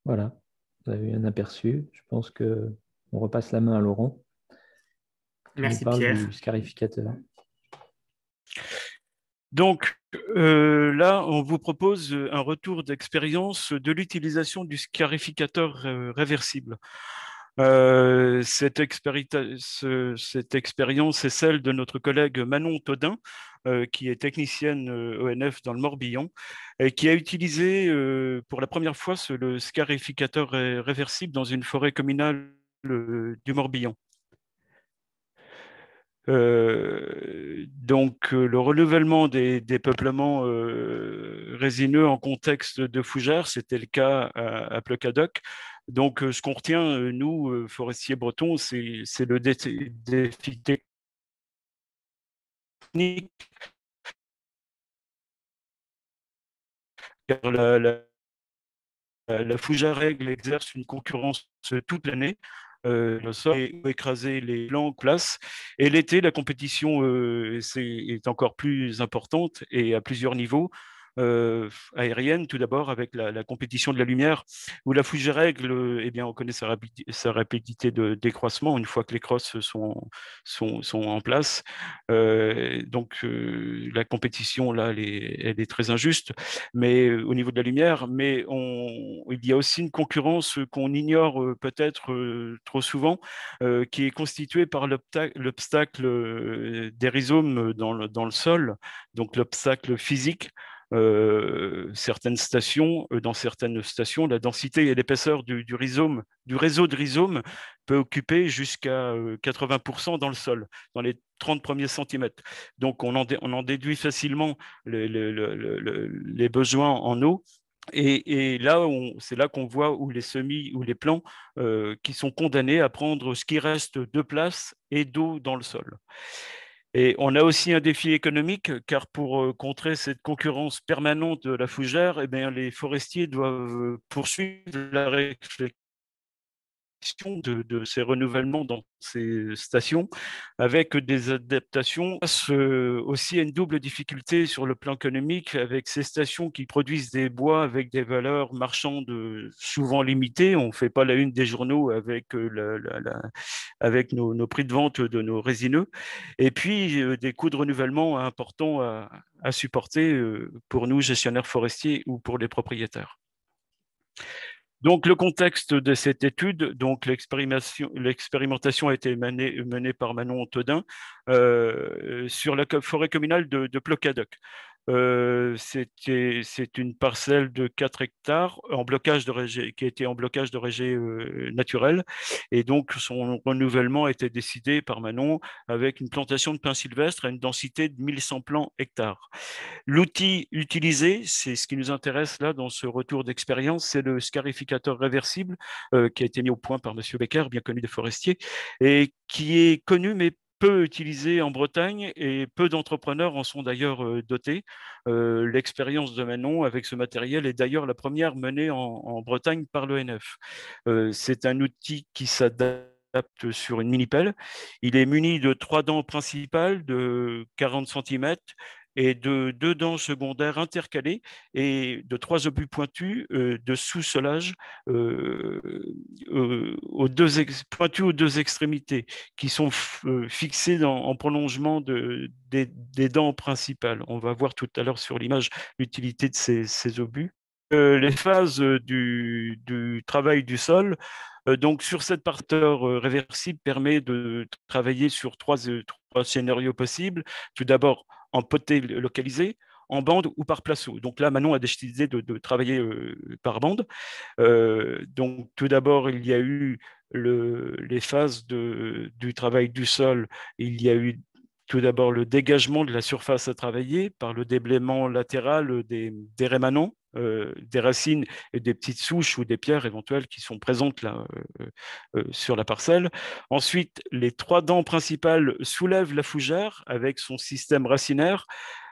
Voilà, vous avez eu un aperçu. Je pense qu'on repasse la main à Laurent. Merci qui nous parle Pierre. du scarificateur. Donc là, on vous propose un retour d'expérience de l'utilisation du scarificateur réversible. Cette expérience est celle de notre collègue Manon Todin, qui est technicienne ONF dans le Morbihan, et qui a utilisé pour la première fois le scarificateur réversible dans une forêt communale du Morbihan. Donc, le renouvellement des peuplements résineux en contexte de fougères, c'était le cas à Pleucadoc. Donc, ce qu'on retient, nous, forestiers bretons, c'est le défi technique, car la fougère aigle exerce une concurrence toute l'année. Le sol est écraser les plants en place. Et l'été, la compétition est encore plus importante et à plusieurs niveaux. Aérienne, tout d'abord, avec la compétition de la lumière, où la fougère aigle, eh bien, on connaît sa rapidité de décroissement une fois que les crosses sont en place. Donc, la compétition, là, elle est très injuste, mais au niveau de la lumière, mais il y a aussi une concurrence qu'on ignore peut-être trop souvent, qui est constituée par l'obstacle des rhizomes dans le sol, donc l'obstacle physique. Dans certaines stations, la densité et l'épaisseur du rhizome, du réseau de rhizomes peut occuper jusqu'à 80% dans le sol, dans les 30 premiers centimètres. Donc, on en déduit facilement les besoins en eau. Et là, c'est là qu'on voit où les semis ou les plants qui sont condamnés à prendre ce qui reste de place et d'eau dans le sol. Et on a aussi un défi économique, car pour contrer cette concurrence permanente de la fougère, eh bien, les forestiers doivent poursuivre la réflexion de ces renouvellements dans ces stations avec des adaptations. Aussi à une double difficulté sur le plan économique avec ces stations qui produisent des bois avec des valeurs marchandes souvent limitées. On ne fait pas la une des journaux avec, avec nos prix de vente de nos résineux. Et puis des coûts de renouvellement importants à supporter pour nous, gestionnaires forestiers ou pour les propriétaires. Donc, le contexte de cette étude, donc l'expérimentation a été menée par Manon Thodin sur la forêt communale de Plocadoc. C'est une parcelle de 4 hectares en blocage de régé, qui était en blocage de régé naturel. Et donc, son renouvellement a été décidé par Manon avec une plantation de pins sylvestres à une densité de 1100 plants hectares. L'outil utilisé, c'est ce qui nous intéresse là dans ce retour d'expérience, c'est le scarificateur réversible qui a été mis au point par M. Becker, bien connu des forestiers, et qui est connu mais peu utilisé en Bretagne et peu d'entrepreneurs en sont d'ailleurs dotés. L'expérience de Manon avec ce matériel est d'ailleurs la première menée en Bretagne par l'ONF. C'est un outil qui s'adapte sur une mini-pelle. Il est muni de 3 dents principales de 40 cm et de 2 dents secondaires intercalées et de 3 obus pointus de sous-solage pointus aux 2 extrémités qui sont fixés en prolongement des dents principales. On va voir tout à l'heure sur l'image l'utilité de ces obus. Les phases du travail du sol. Donc, sur cette parteur réversible permet de travailler sur trois scénarios possibles. Tout d'abord, en potée localisée, en bande ou par placeau. Donc là, Manon a décidé de travailler par bande. Donc, tout d'abord, il y a eu les phases du travail du sol. Il y a eu tout d'abord le dégagement de la surface à travailler par le déblaiement latéral des rémanents, des racines et des petites souches ou des pierres éventuelles qui sont présentes là sur la parcelle. Ensuite, les 3 dents principales soulèvent la fougère avec son système racinaire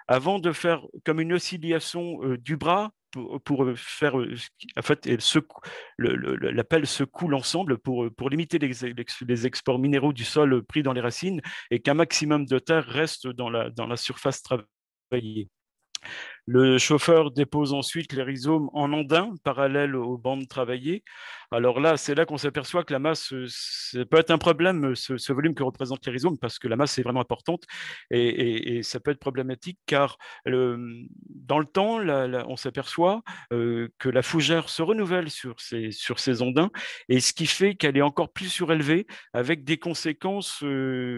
avant de faire comme une oscillation du bras pour faire, en fait, la pelle secoue l'ensemble pour limiter les exports minéraux du sol pris dans les racines et qu'un maximum de terre reste dans la surface travaillée. Le chauffeur dépose ensuite les rhizomes en andin, parallèles aux bandes travaillées. Alors là, c'est là qu'on s'aperçoit que la masse, ça peut être un problème, ce volume que représentent les rhizomes, parce que la masse est vraiment importante et ça peut être problématique car dans le temps, on s'aperçoit que la fougère se renouvelle sur ces andins et ce qui fait qu'elle est encore plus surélevée avec des conséquences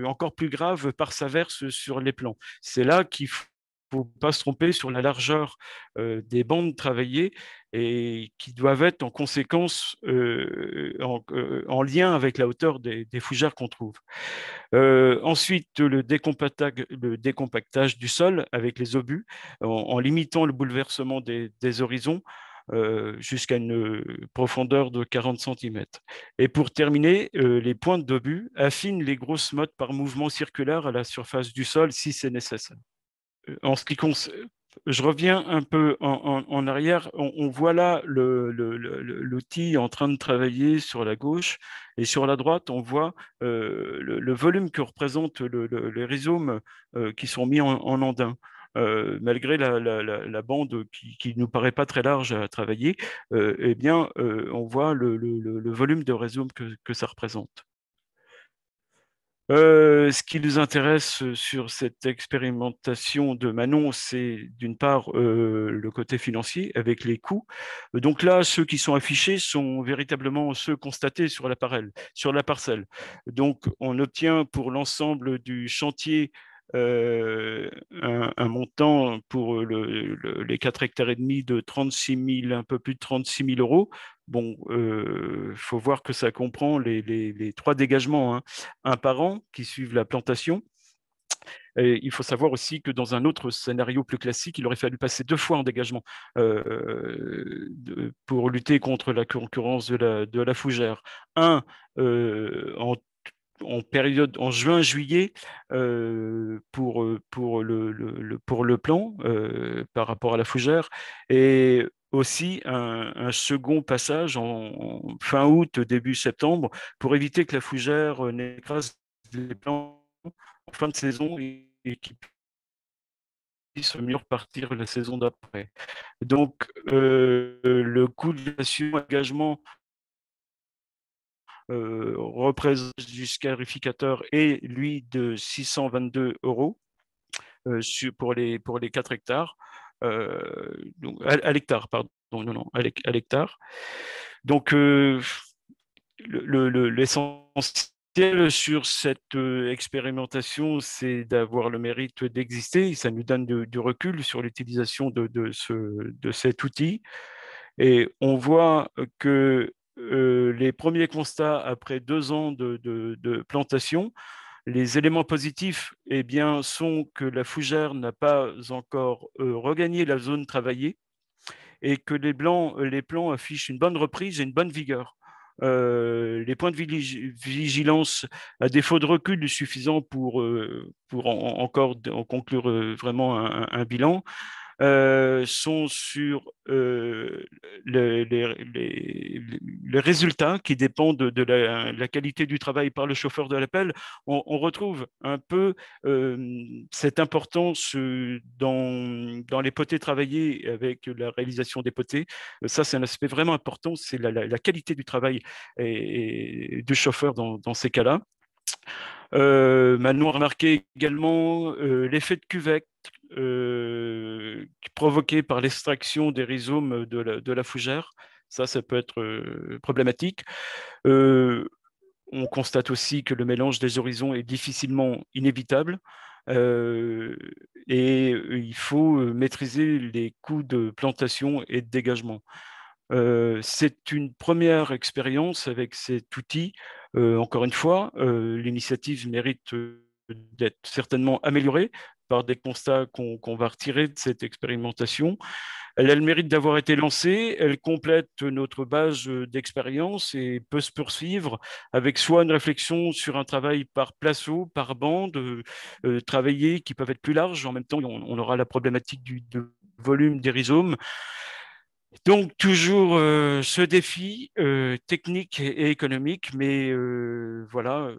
encore plus graves par sa verse sur les plants. C'est là qu'il faut ne faut pas se tromper sur la largeur des bandes travaillées et qui doivent être en conséquence en lien avec la hauteur des fougères qu'on trouve. Ensuite, le décompactage du sol avec les obus en limitant le bouleversement des horizons jusqu'à une profondeur de 40 cm. Et pour terminer, les pointes d'obus affinent les grosses mottes par mouvement circulaire à la surface du sol si c'est nécessaire. En ce qui concerne, je reviens un peu en arrière. On voit là l'outil en train de travailler sur la gauche et sur la droite, on voit le volume que représentent les rhizomes qui sont mis en andin. Malgré la bande qui ne nous paraît pas très large à travailler, eh bien, on voit le volume de rhizome que ça représente. Ce qui nous intéresse sur cette expérimentation de Manon, c'est d'une part le côté financier avec les coûts. Donc là, ceux qui sont affichés sont véritablement ceux constatés sur la parcelle. Donc on obtient pour l'ensemble du chantier un montant pour les 4 hectares et demi de 36 000, un peu plus de 36 000 euros. Bon, faut voir que ça comprend les 3 dégagements, hein, un par an qui suivent la plantation. Et il faut savoir aussi que dans un autre scénario plus classique, il aurait fallu passer 2 fois en dégagement pour lutter contre la concurrence de la fougère. Un, en juin-juillet pour le plan par rapport à la fougère et aussi un second passage en fin août, début septembre, pour éviter que la fougère n'écrase les plants en fin de saison et qu'ils puissent mieux repartir la saison d'après. Donc, le coût de l'engagement représente du scarificateur et lui de 622 € pour les 4 hectares. Donc, à l'hectare, pardon, non, à l'hectare. Donc, l'essentiel sur cette expérimentation, c'est d'avoir le mérite d'exister. Ça nous donne du recul sur l'utilisation de cet outil. Et on voit que les premiers constats après 2 ans de plantation, les éléments positifs eh bien, sont que la fougère n'a pas encore regagné la zone travaillée et que les plants affichent une bonne reprise et une bonne vigueur. Les points de vigilance, à défaut de recul suffisant pour encore en conclure vraiment un bilan, sont sur les résultats qui dépendent de la qualité du travail par le chauffeur de l'appel. On retrouve un peu cette importance dans les potées travaillées avec la réalisation des potées. Ça, c'est un aspect vraiment important, c'est la qualité du travail du chauffeur dans ces cas-là. Manon a remarqué également l'effet de cuvette provoqué par l'extraction des rhizomes de la fougère. Ça peut être problématique. On constate aussi que le mélange des horizons est difficilement inévitable. Et il faut maîtriser les coûts de plantation et de dégagement. C'est une première expérience avec cet outil. Encore une fois, l'initiative mérite d'être certainement améliorée par des constats qu'on va retirer de cette expérimentation. Elle a le mérite d'avoir été lancée, elle complète notre base d'expérience et peut se poursuivre avec soit une réflexion sur un travail par placeau, par bande, travaillés qui peuvent être plus larges. En même temps, on aura la problématique de volume des rhizomes. Donc, toujours ce défi technique et économique, mais voilà,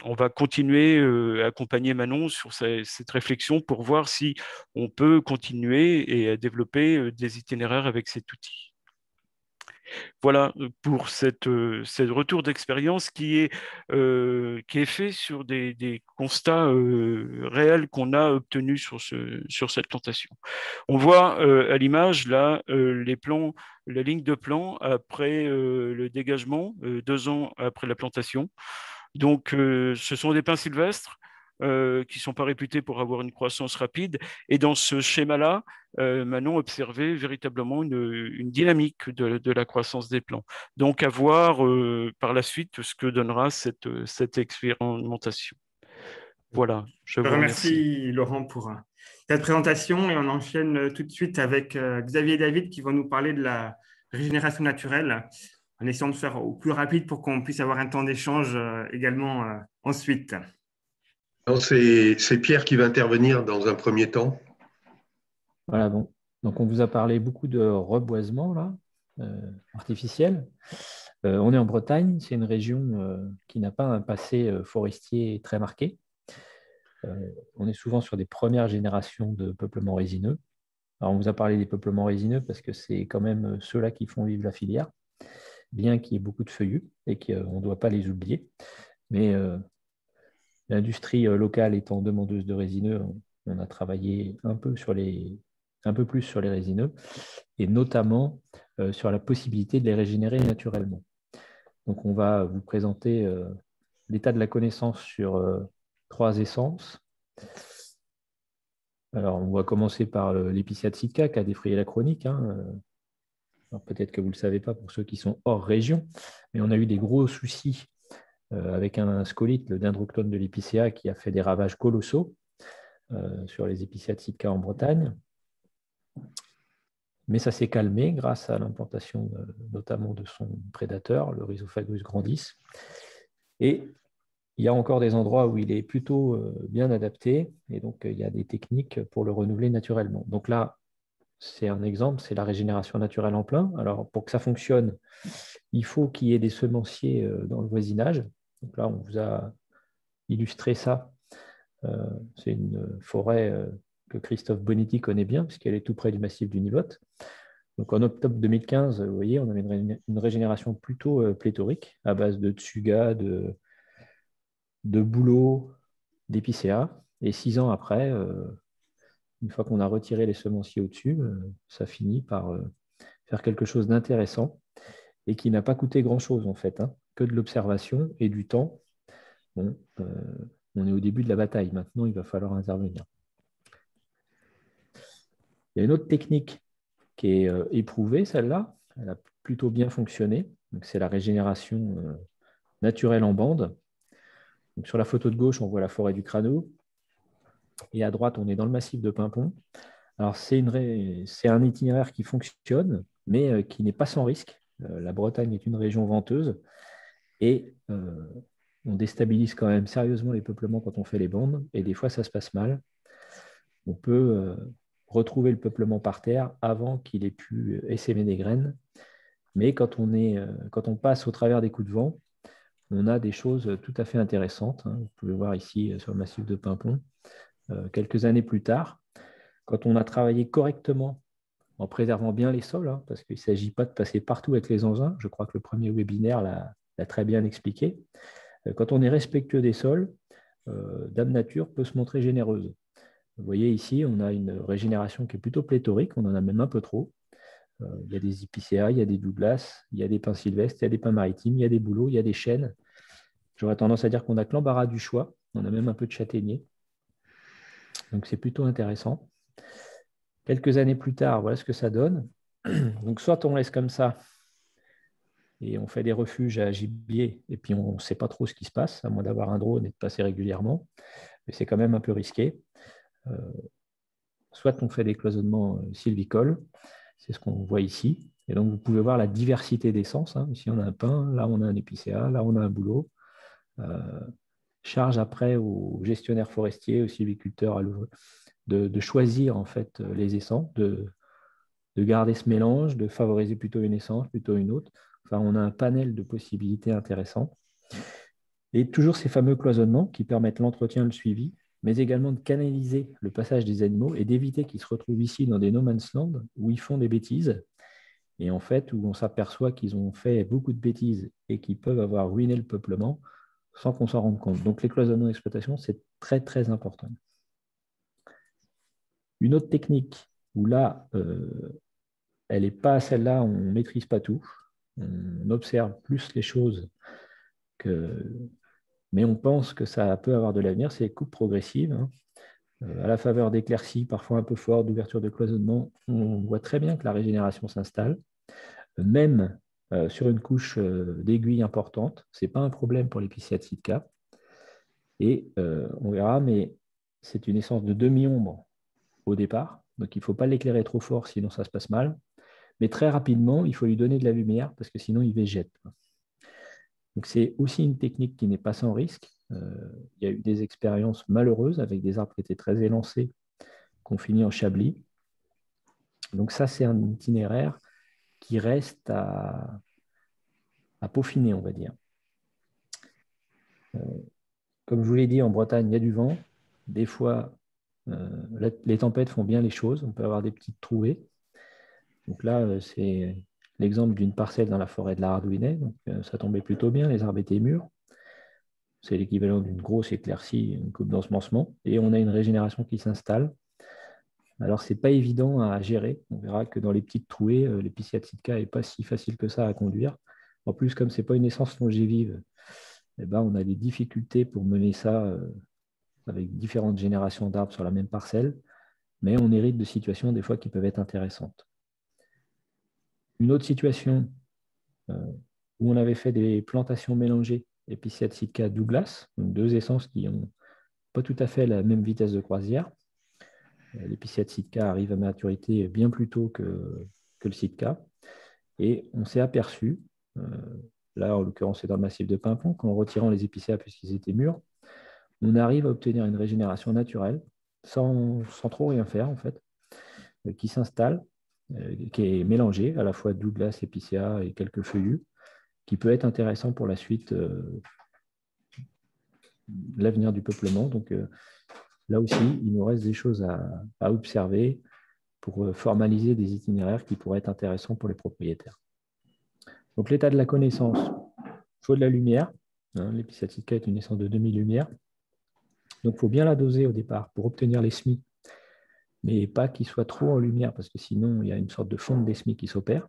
on va continuer à accompagner Manon sur cette réflexion pour voir si on peut continuer et à développer des itinéraires avec cet outil. Voilà pour cette retour d'expérience qui est fait sur des constats réels qu'on a obtenus sur cette plantation. On voit à l'image là les plans, la ligne de plan après le dégagement, 2 ans après la plantation. Donc, ce sont des pins sylvestres qui ne sont pas réputés pour avoir une croissance rapide. Et dans ce schéma-là, Manon observait véritablement une dynamique de la croissance des plants. Donc, à voir par la suite ce que donnera cette expérimentation. Voilà, je vous remercie. Remercie Laurent pour cette présentation et on enchaîne tout de suite avec Xavier et David qui vont nous parler de la régénération naturelle en essayant de faire au plus rapide pour qu'on puisse avoir un temps d'échange également ensuite. C'est Pierre qui va intervenir dans un premier temps. Voilà, bon. Donc on vous a parlé beaucoup de reboisement là, artificiel. On est en Bretagne, c'est une région qui n'a pas un passé forestier très marqué. On est souvent sur des premières générations de peuplement résineux. Alors on vous a parlé des peuplements résineux parce que c'est quand même ceux-là qui font vivre la filière, bien qu'il y ait beaucoup de feuillus et qu'on ne doit pas les oublier. Mais l'industrie locale étant demandeuse de résineux, on a travaillé un peu plus sur les résineux et notamment sur la possibilité de les régénérer naturellement. Donc, on va vous présenter l'état de la connaissance sur 3 essences. Alors, on va commencer par l'épicéa sitka qui a défrayé la chronique. Alors, peut-être que vous ne le savez pas pour ceux qui sont hors région, mais on a eu des gros soucis avec un scolyte, le dendroctone de l'épicéa, qui a fait des ravages colossaux sur les épicéas sitka en Bretagne. Mais ça s'est calmé grâce à l'implantation notamment de son prédateur, le Rhizophagus grandis. Et il y a encore des endroits où il est plutôt bien adapté, et donc il y a des techniques pour le renouveler naturellement. Donc là, c'est un exemple, c'est la régénération naturelle en plein. Alors, pour que ça fonctionne, il faut qu'il y ait des semenciers dans le voisinage. Donc là, on vous a illustré ça. C'est une forêt que Christophe Bonetti connaît bien, puisqu'elle est tout près du massif du Nilotte. Donc en octobre 2015, vous voyez, on avait une régénération plutôt pléthorique à base de tsuga, de bouleau, d'épicéa. Et 6 ans après, une fois qu'on a retiré les semenciers au-dessus, ça finit par faire quelque chose d'intéressant et qui n'a pas coûté grand-chose en fait, hein, que de l'observation et du temps. Bon, on est au début de la bataille. Maintenant, il va falloir intervenir. Il y a une autre technique qui est éprouvée, celle-là. Elle a plutôt bien fonctionné. C'est la régénération naturelle en bande. Donc, sur la photo de gauche, on voit la forêt du Crano. Et à droite, on est dans le massif de Pimpon. Alors, c'est un itinéraire qui fonctionne, mais qui n'est pas sans risque. La Bretagne est une région venteuse et on déstabilise quand même sérieusement les peuplements quand on fait les bandes. Et des fois, ça se passe mal. On peut retrouver le peuplement par terre avant qu'il ait pu essaimer des graines. Mais quand on passe au travers des coups de vent, on a des choses tout à fait intéressantes. Vous pouvez voir ici sur le massif de Pimpon, quelques années plus tard, quand on a travaillé correctement en préservant bien les sols, hein, parce qu'il ne s'agit pas de passer partout avec les engins. Je crois que le premier webinaire l'a très bien expliqué. Quand on est respectueux des sols, Dame Nature peut se montrer généreuse. Vous voyez ici, on a une régénération qui est plutôt pléthorique, on en a même un peu trop. Il y a des épicéas, il y a des douglas, il y a des pins sylvestres, il y a des pins maritimes, il y a des bouleaux, il y a des chênes. J'aurais tendance à dire qu'on a que l'embarras du choix. On a même un peu de châtaignier. Donc, c'est plutôt intéressant. Quelques années plus tard, voilà ce que ça donne. Donc, soit on laisse comme ça et on fait des refuges à gibier et puis on ne sait pas trop ce qui se passe, à moins d'avoir un drone et de passer régulièrement. Mais c'est quand même un peu risqué. Soit on fait des cloisonnements sylvicoles, c'est ce qu'on voit ici. Et donc, vous pouvez voir la diversité d'essences. Hein. Ici, on a un pin, là, on a un épicéa, là, on a un bouleau. Charge après aux gestionnaires forestiers, aux sylviculteurs, de choisir en fait les essences, de garder ce mélange, de favoriser plutôt une essence, plutôt une autre. Enfin, on a un panel de possibilités intéressants. Et toujours ces fameux cloisonnements qui permettent l'entretien et le suivi, mais également de canaliser le passage des animaux et d'éviter qu'ils se retrouvent ici dans des no man's land où ils font des bêtises et en fait où on s'aperçoit qu'ils ont fait beaucoup de bêtises et qu'ils peuvent avoir ruiné le peuplement sans qu'on s'en rende compte. Donc les cloisonnements d'exploitation, c'est très très important. Une autre technique où là, elle n'est pas celle-là, on ne maîtrise pas tout, on observe plus les choses mais on pense que ça peut avoir de l'avenir, c'est les coupes progressives. Hein. À la faveur d'éclaircies parfois un peu fortes, d'ouverture de cloisonnement, on voit très bien que la régénération s'installe. Même sur une couche d'aiguilles importante, ce n'est pas un problème pour l'épicéa de Sitka. Et on verra, mais c'est une essence de demi-ombre au départ, donc il ne faut pas l'éclairer trop fort, sinon ça se passe mal. Mais très rapidement, il faut lui donner de la lumière, parce que sinon il végète. Donc c'est aussi une technique qui n'est pas sans risque. Il y a eu des expériences malheureuses avec des arbres qui étaient très élancés, qui ont fini en chablis. Donc ça, c'est un itinéraire qui reste à peaufiner, on va dire. Comme je vous l'ai dit, en Bretagne, il y a du vent. Des fois, les tempêtes font bien les choses. On peut avoir des petites trouées. Donc là, c'est l'exemple d'une parcelle dans la forêt de la Hardouinais. Donc ça tombait plutôt bien, les arbres étaient mûrs. C'est l'équivalent d'une grosse éclaircie, une coupe d'ensemencement. Et on a une régénération qui s'installe. Alors, ce n'est pas évident à gérer. On verra que dans les petites trouées, l'épicéa de Sitka n'est pas si facile que ça à conduire. En plus, comme ce n'est pas une essence longévive, eh ben, on a des difficultés pour mener ça avec différentes générations d'arbres sur la même parcelle. Mais on hérite de situations des fois qui peuvent être intéressantes. Une autre situation où on avait fait des plantations mélangées épicéa de Sitka Douglas, donc deux essences qui n'ont pas tout à fait la même vitesse de croisière. L'épicéa de Sitka arrive à maturité bien plus tôt que le Sitka. Et on s'est aperçu, là en l'occurrence c'est dans le massif de Pimpon, qu'en retirant les épicéas puisqu'ils étaient mûrs, on arrive à obtenir une régénération naturelle sans trop rien faire en fait. qui s'installe, qui est mélangé, à la fois Douglas, épicéa et quelques feuillus, qui peut être intéressant pour la suite, l'avenir du peuplement. Donc là aussi, il nous reste des choses à observer pour formaliser des itinéraires qui pourraient être intéressants pour les propriétaires. Donc l'état de la connaissance, il faut de la lumière. Hein, l'Epistatica est une essence de demi-lumière. Donc il faut bien la doser au départ pour obtenir les semis, mais pas qu'il soit trop en lumière, parce que sinon il y a une sorte de fonte des semis qui s'opère.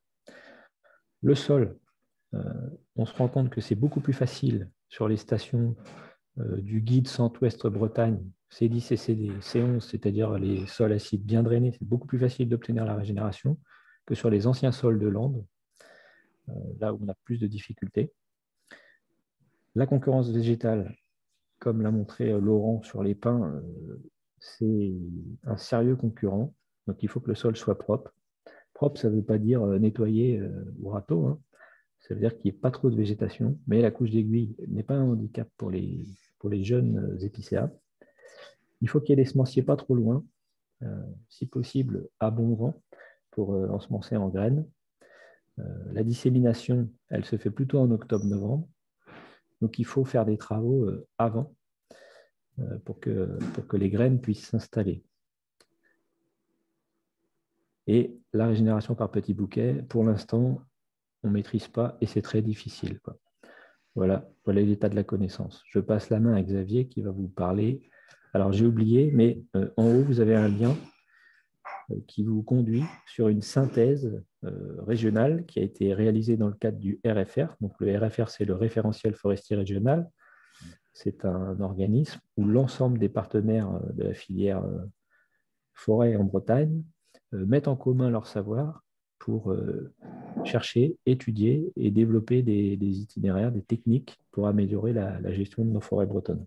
Le sol, on se rend compte que c'est beaucoup plus facile sur les stations du guide Centre-Ouest Bretagne, C10 et C11, c'est-à-dire les sols acides bien drainés, c'est beaucoup plus facile d'obtenir la régénération que sur les anciens sols de lande, là où on a plus de difficultés. La concurrence végétale, comme l'a montré Laurent sur les pins, c'est un sérieux concurrent, donc il faut que le sol soit propre. Propre, ça ne veut pas dire nettoyer au râteau, hein. Ça veut dire qu'il n'y ait pas trop de végétation, mais la couche d'aiguille n'est pas un handicap pour les jeunes épicéas. Il faut qu'il y ait des semenciers pas trop loin, si possible à bon vent, pour ensemencer en graines. La dissémination, elle se fait plutôt en octobre-novembre, donc il faut faire des travaux avant pour que les graines puissent s'installer. Et la régénération par petits bouquets, pour l'instant, on ne maîtrise pas et c'est très difficile, quoi. Voilà l'état de la connaissance. Je passe la main à Xavier qui va vous parler. Alors, j'ai oublié, mais en haut, vous avez un lien qui vous conduit sur une synthèse régionale qui a été réalisée dans le cadre du RFR. Donc, le RFR, c'est le référentiel forestier régional. C'est un organisme où l'ensemble des partenaires de la filière forêt en Bretagne mettent en commun leur savoir pour chercher, étudier et développer des itinéraires, des techniques pour améliorer la gestion de nos forêts bretonnes.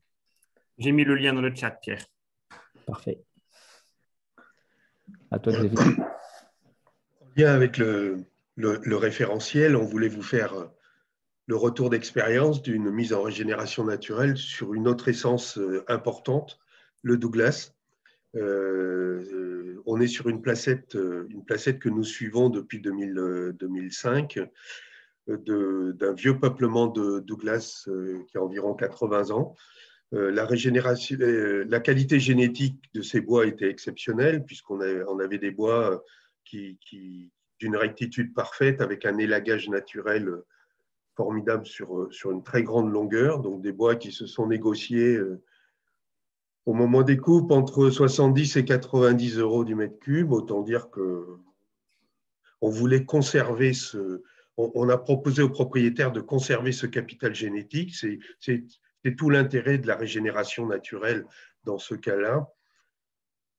J'ai mis le lien dans le chat, Pierre. Parfait. À toi, Xavier. En lien avec le référentiel, on voulait vous faire le retour d'expérience d'une mise en régénération naturelle sur une autre essence importante, le Douglas. On est sur une placette que nous suivons depuis 2005, d'un vieux peuplement de Douglas qui a environ 80 ans. La qualité génétique de ces bois était exceptionnelle, puisqu'on avait des bois d'une rectitude parfaite, avec un élagage naturel formidable sur une très grande longueur, donc des bois qui se sont négociés au moment des coupes entre 70 et 90 euros du mètre cube. Autant dire qu'on voulait conserver on a proposé aux propriétaires de conserver ce capital génétique. C'est tout l'intérêt de la régénération naturelle dans ce cas-là.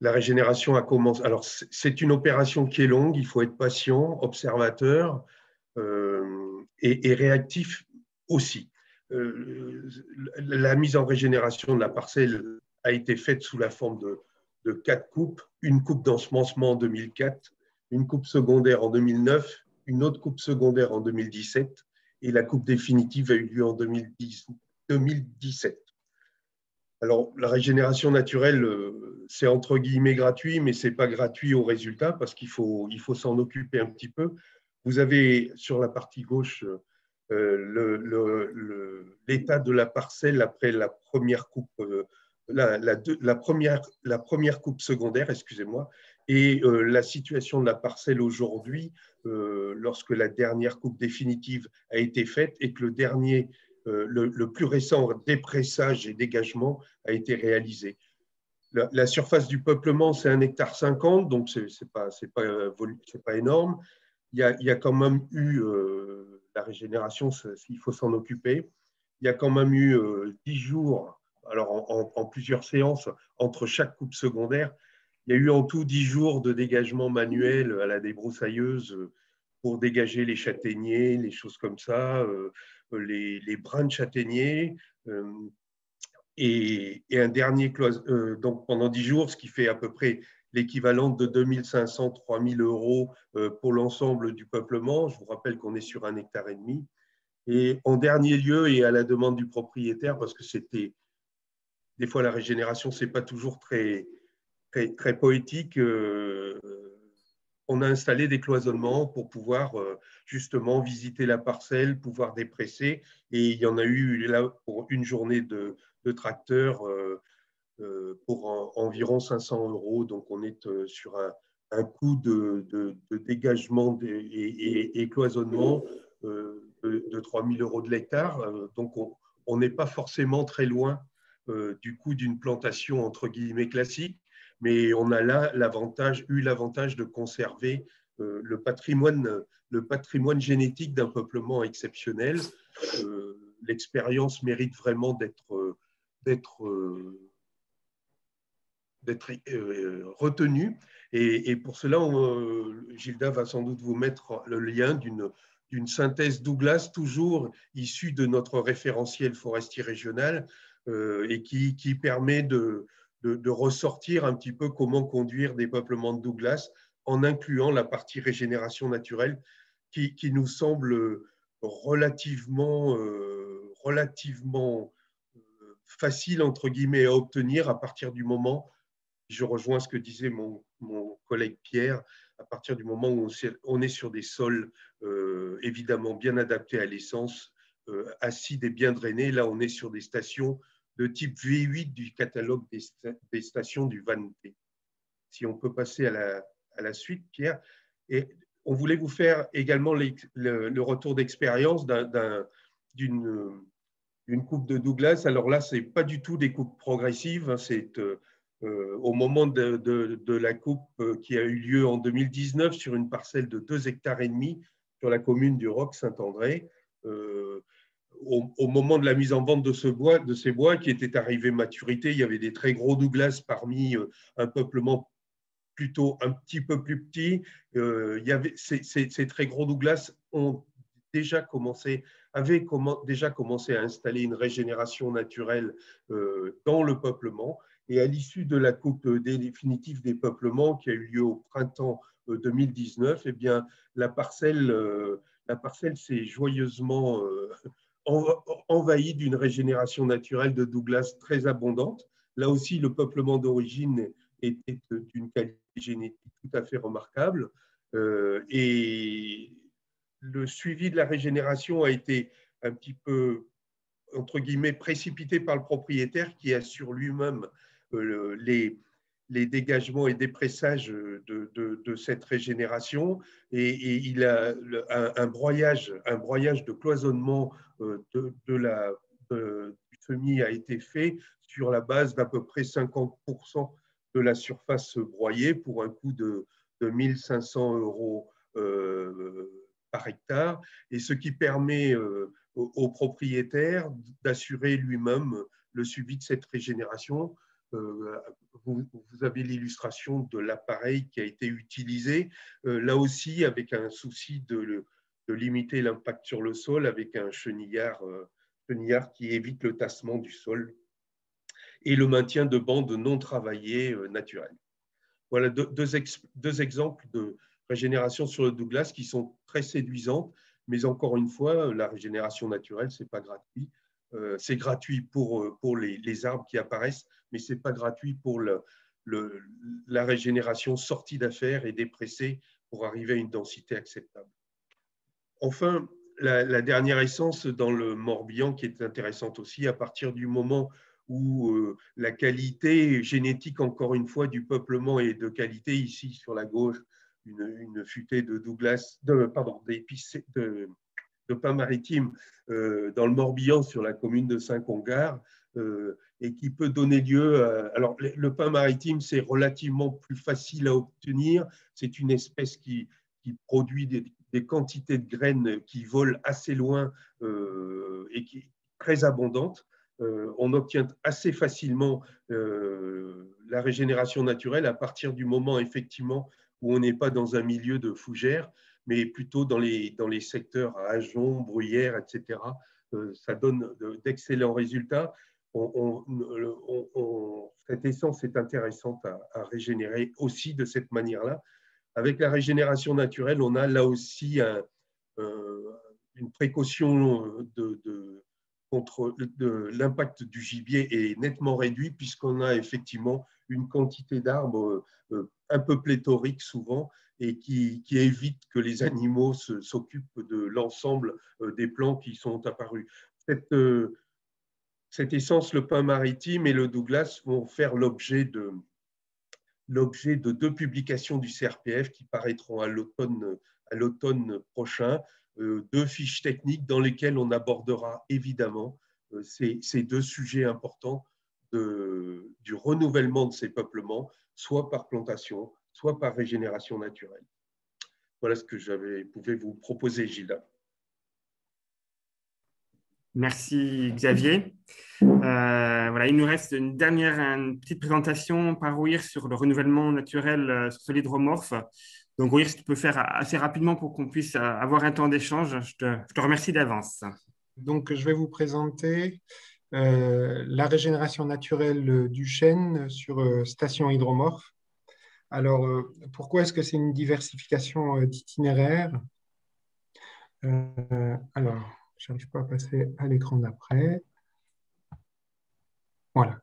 La régénération a commencé. Alors, c'est une opération qui est longue, il faut être patient, observateur et réactif aussi. La mise en régénération de la parcelle a été faite sous la forme de 4 coupes. Une coupe d'ensemencement en 2004, une coupe secondaire en 2009, une autre coupe secondaire en 2017 et la coupe définitive a eu lieu en 2017. Alors, la régénération naturelle, c'est entre guillemets gratuit, mais ce n'est pas gratuit au résultat parce qu'il faut s'en occuper un petit peu. Vous avez sur la partie gauche l'état de la parcelle après la première coupe, la première coupe secondaire, excusez-moi, et la situation de la parcelle aujourd'hui, lorsque la dernière coupe définitive a été faite et que le plus récent dépressage et dégagement a été réalisé. La surface du peuplement, c'est 1,50 hectare, donc c'est pas énorme. Il y a quand même eu la régénération, il faut s'en occuper. Il y a quand même eu 10 jours, alors en plusieurs séances, entre chaque coupe secondaire. Il y a eu en tout 10 jours de dégagement manuel à la débroussailleuse pour dégager les châtaigniers, les choses comme ça, les brins de châtaigniers. Et un dernier donc pendant 10 jours, ce qui fait à peu près l'équivalent de 2500, 3000 euros pour l'ensemble du peuplement. Je vous rappelle qu'on est sur 1,5 hectare. Et en dernier lieu, et à la demande du propriétaire, parce que des fois la régénération, ce n'est pas toujours très poétique, on a installé des cloisonnements pour pouvoir justement visiter la parcelle, pouvoir dépresser. Et il y en a eu là pour une journée de tracteur pour environ 500 €. Donc, on est sur un coût de dégagement et cloisonnement de 3 000 € de l'hectare. Donc, on n'est pas forcément très loin du coût d'une plantation entre guillemets classique, mais on a là eu l'avantage de conserver le patrimoine génétique d'un peuplement exceptionnel. L'expérience mérite vraiment d'être retenue. Et pour cela, Gilda va sans doute vous mettre le lien d'une synthèse Douglas, toujours issue de notre référentiel forestier régional, et qui permet de ressortir un petit peu comment conduire des peuplements de Douglas en incluant la partie régénération naturelle qui nous semble relativement facile, entre guillemets, à obtenir à partir du moment, je rejoins ce que disait mon collègue Pierre, à partir du moment où on est sur des sols évidemment bien adaptés à l'essence, acides et bien drainés. Là, on est sur des stations de type V8 du catalogue des stations du VANT. Si on peut passer à la suite, Pierre. Et on voulait vous faire également le retour d'expérience d'une coupe de Douglas. Alors là, ce n'est pas du tout des coupes progressives, hein, c'est au moment de la coupe qui a eu lieu en 2019 sur une parcelle de 2,5 hectares sur la commune du Roc-Saint-André. Au moment de la mise en vente de ces bois qui étaient arrivés maturité, il y avait des très gros Douglas parmi un peuplement plutôt un petit peu plus petit. Ces très gros Douglas avaient déjà commencé à installer une régénération naturelle dans le peuplement. Et à l'issue de la coupe définitive des peuplements qui a eu lieu au printemps 2019, eh bien, la parcelle s'est joyeusement envahie d'une régénération naturelle de Douglas très abondante. Là aussi, le peuplement d'origine était d'une qualité génétique tout à fait remarquable. Et le suivi de la régénération a été un petit peu, entre guillemets, précipité par le propriétaire qui assure lui-même les dégagements et dépressages de cette régénération. Et il a un broyage de cloisonnement du semis a été fait sur la base d'à peu près 50% de la surface broyée pour un coût de 1 500 € par hectare, et ce qui permet au propriétaire d'assurer lui-même le suivi de cette régénération. Vous avez l'illustration de l'appareil qui a été utilisé, là aussi avec un souci de limiter l'impact sur le sol, avec un chenillard qui évite le tassement du sol et le maintien de bandes non travaillées naturelles. Voilà deux exemples de régénération sur le Douglas qui sont très séduisantes, mais encore une fois, la régénération naturelle, ce n'est pas gratuit. C'est gratuit pour les arbres qui apparaissent, mais ce n'est pas gratuit pour la régénération sortie d'affaires et dépressée pour arriver à une densité acceptable. Enfin, la dernière essence dans le Morbihan qui est intéressante aussi, à partir du moment où la qualité génétique, encore une fois, du peuplement est de qualité. Ici, sur la gauche, une futée de Douglas, de pin maritime dans le Morbihan, sur la commune de Saint-Congar, et qui peut donner lieu alors, le pin maritime, c'est relativement plus facile à obtenir. C'est une espèce qui produit des quantités de graines qui volent assez loin et qui est très abondante. On obtient assez facilement la régénération naturelle à partir du moment, effectivement, où on n'est pas dans un milieu de fougères, mais plutôt dans les secteurs à ajoncs, bruyères, etc. Ça donne d'excellents résultats. Cette essence est intéressante à régénérer aussi de cette manière-là. Avec la régénération naturelle, on a là aussi une précaution contre l'impact du gibier est nettement réduit, puisqu'on a effectivement une quantité d'arbres un peu pléthorique souvent, et qui évite que les animaux s'occupent de l'ensemble des plants qui sont apparus. Cette essence, le pin maritime et le Douglas vont faire l'objet de 2 publications du CRPF qui paraîtront à l'automne prochain, 2 fiches techniques dans lesquelles on abordera évidemment ces 2 sujets importants du renouvellement de ces peuplements, soit par plantation, soit par régénération naturelle. Voilà ce que pouvais vous proposer, Gilda. Merci Xavier. Voilà, il nous reste une petite présentation par Rouir sur le renouvellement naturel sur l'hydromorphe. Donc Rouir, si tu peux faire assez rapidement pour qu'on puisse avoir un temps d'échange, je te remercie d'avance. Donc je vais vous présenter la régénération naturelle du chêne sur station hydromorphe. Alors pourquoi est-ce que c'est une diversification d'itinéraires? Alors, je n'arrive pas à passer à l'écran d'après. Voilà.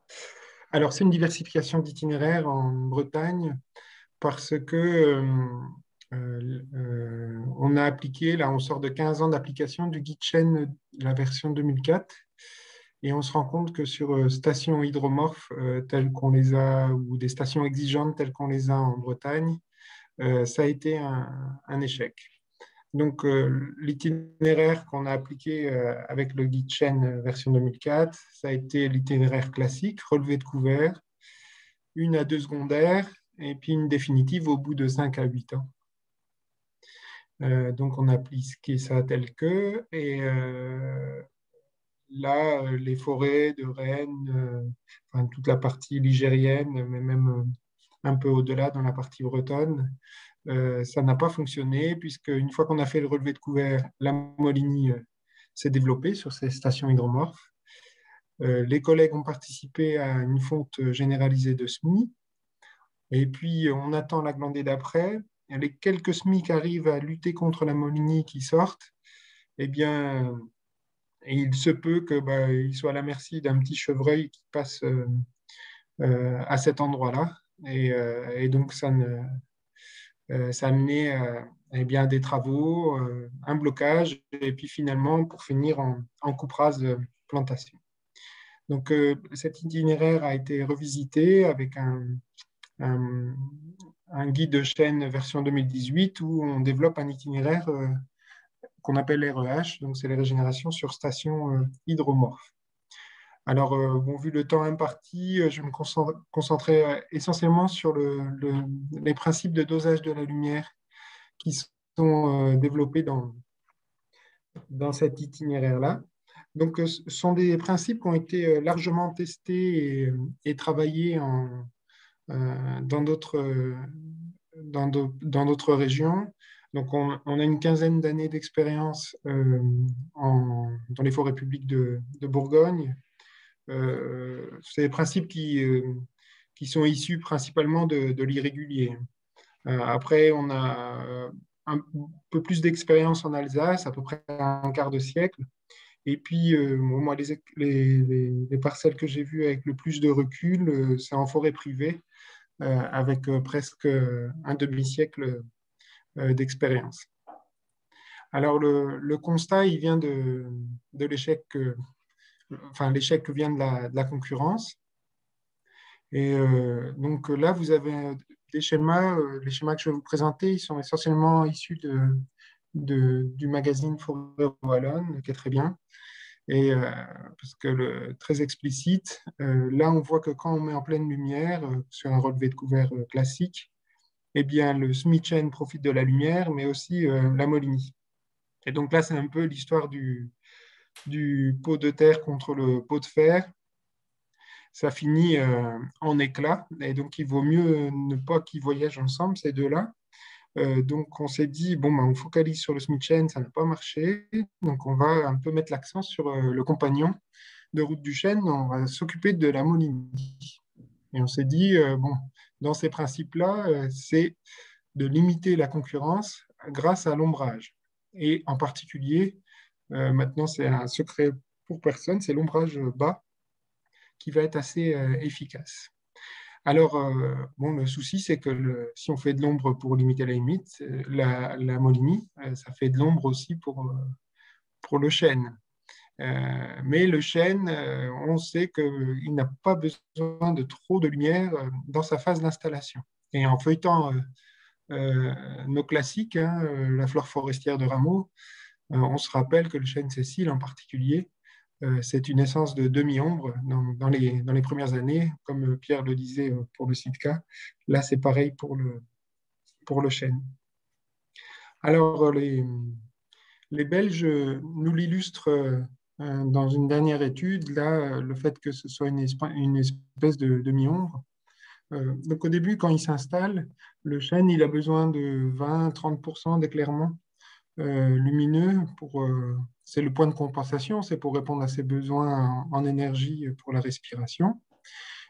Alors, c'est une diversification d'itinéraires en Bretagne parce que on a appliqué, là, on sort de 15 ans d'application du guide chêne, la version 2004, et on se rend compte que sur stations hydromorphes telles qu'on les a, ou des stations exigeantes telles qu'on les a en Bretagne, ça a été un échec. Donc, l'itinéraire qu'on a appliqué avec le guide chêne version 2004, ça a été l'itinéraire classique, relevé de couvert, 1 à 2 secondaires, et puis une définitive au bout de 5 à 8 ans. Donc, on a appliqué ça tel que, et là, les forêts de Rennes, enfin, toute la partie ligérienne, mais même un peu au-delà dans la partie bretonne, ça n'a pas fonctionné, puisque une fois qu'on a fait le relevé de couvert, la molynie s'est développée sur ces stations hydromorphes. Les collègues ont participé à une fonte généralisée de SMI, et puis on attend la glandée d'après. Les quelques SMI qui arrivent à lutter contre la molynie qui sortent, eh bien, il se peut qu'ils soient à la merci d'un petit chevreuil qui passe à cet endroit-là, et donc ça a amené eh bien, des travaux, un blocage, et puis finalement, pour finir, en coupe rase de plantation. Donc, cet itinéraire a été revisité avec un guide de chêne version 2018 où on développe un itinéraire qu'on appelle REH, donc c'est les régénérations sur station hydromorphe. Alors, bon, vu le temps imparti, je vais me concentrer essentiellement sur les principes de dosage de la lumière qui sont développés dans cet itinéraire-là. Donc, ce sont des principes qui ont été largement testés et travaillés dans d'autres régions. Donc, on a une quinzaine d'années d'expérience dans les forêts publiques de Bourgogne. C'est des principes qui sont issus principalement de l'irrégulier. Après, on a un peu plus d'expérience en Alsace, à peu près un quart de siècle. Et puis, moi, les parcelles que j'ai vues avec le plus de recul, c'est en forêt privée, avec presque un demi-siècle d'expérience. Alors, le constat, il vient de l'échec, l'échec vient de la concurrence. Et donc là, vous avez des schémas, les schémas que je vais vous présenter, ils sont essentiellement issus du magazine Forêt Wallonne, qui est très bien, et parce que très explicite, là on voit que quand on met en pleine lumière sur un relevé de couvert classique, eh bien le SMI-chêne profite de la lumière, mais aussi la molynie. Et donc là, c'est un peu l'histoire du pot de terre contre le pot de fer. Ça finit en éclats, et donc il vaut mieux ne pas qu'ils voyagent ensemble, ces deux-là. Donc on s'est dit, bon, on focalise sur le SMI-chêne, ça n'a pas marché, donc on va un peu mettre l'accent sur le compagnon de route du chêne, on va s'occuper de la molynie. Et on s'est dit, bon, dans ces principes-là, c'est de limiter la concurrence grâce à l'ombrage. Et en particulier, maintenant c'est un secret pour personne, c'est l'ombrage bas qui va être assez efficace. Alors, bon, le souci, c'est que si on fait de l'ombre pour limiter la limite, la mollinie, ça fait de l'ombre aussi pour le chêne. Mais le chêne, on sait qu'il n'a pas besoin de trop de lumière dans sa phase d'installation. Et en feuilletant nos classiques, hein, la flore forestière de Rameau, on se rappelle que le chêne sessile en particulier, c'est une essence de demi-ombre dans les premières années, comme Pierre le disait pour le Sitka. Là, c'est pareil pour le chêne. Alors, les Belges nous l'illustrent dans une dernière étude, là, le fait que ce soit une espèce de demi-ombre. Donc, au début, quand il s'installe, le chêne, il a besoin de 20-30% d'éclairement lumineux c'est le point de compensation, c'est pour répondre à ses besoins en énergie pour la respiration.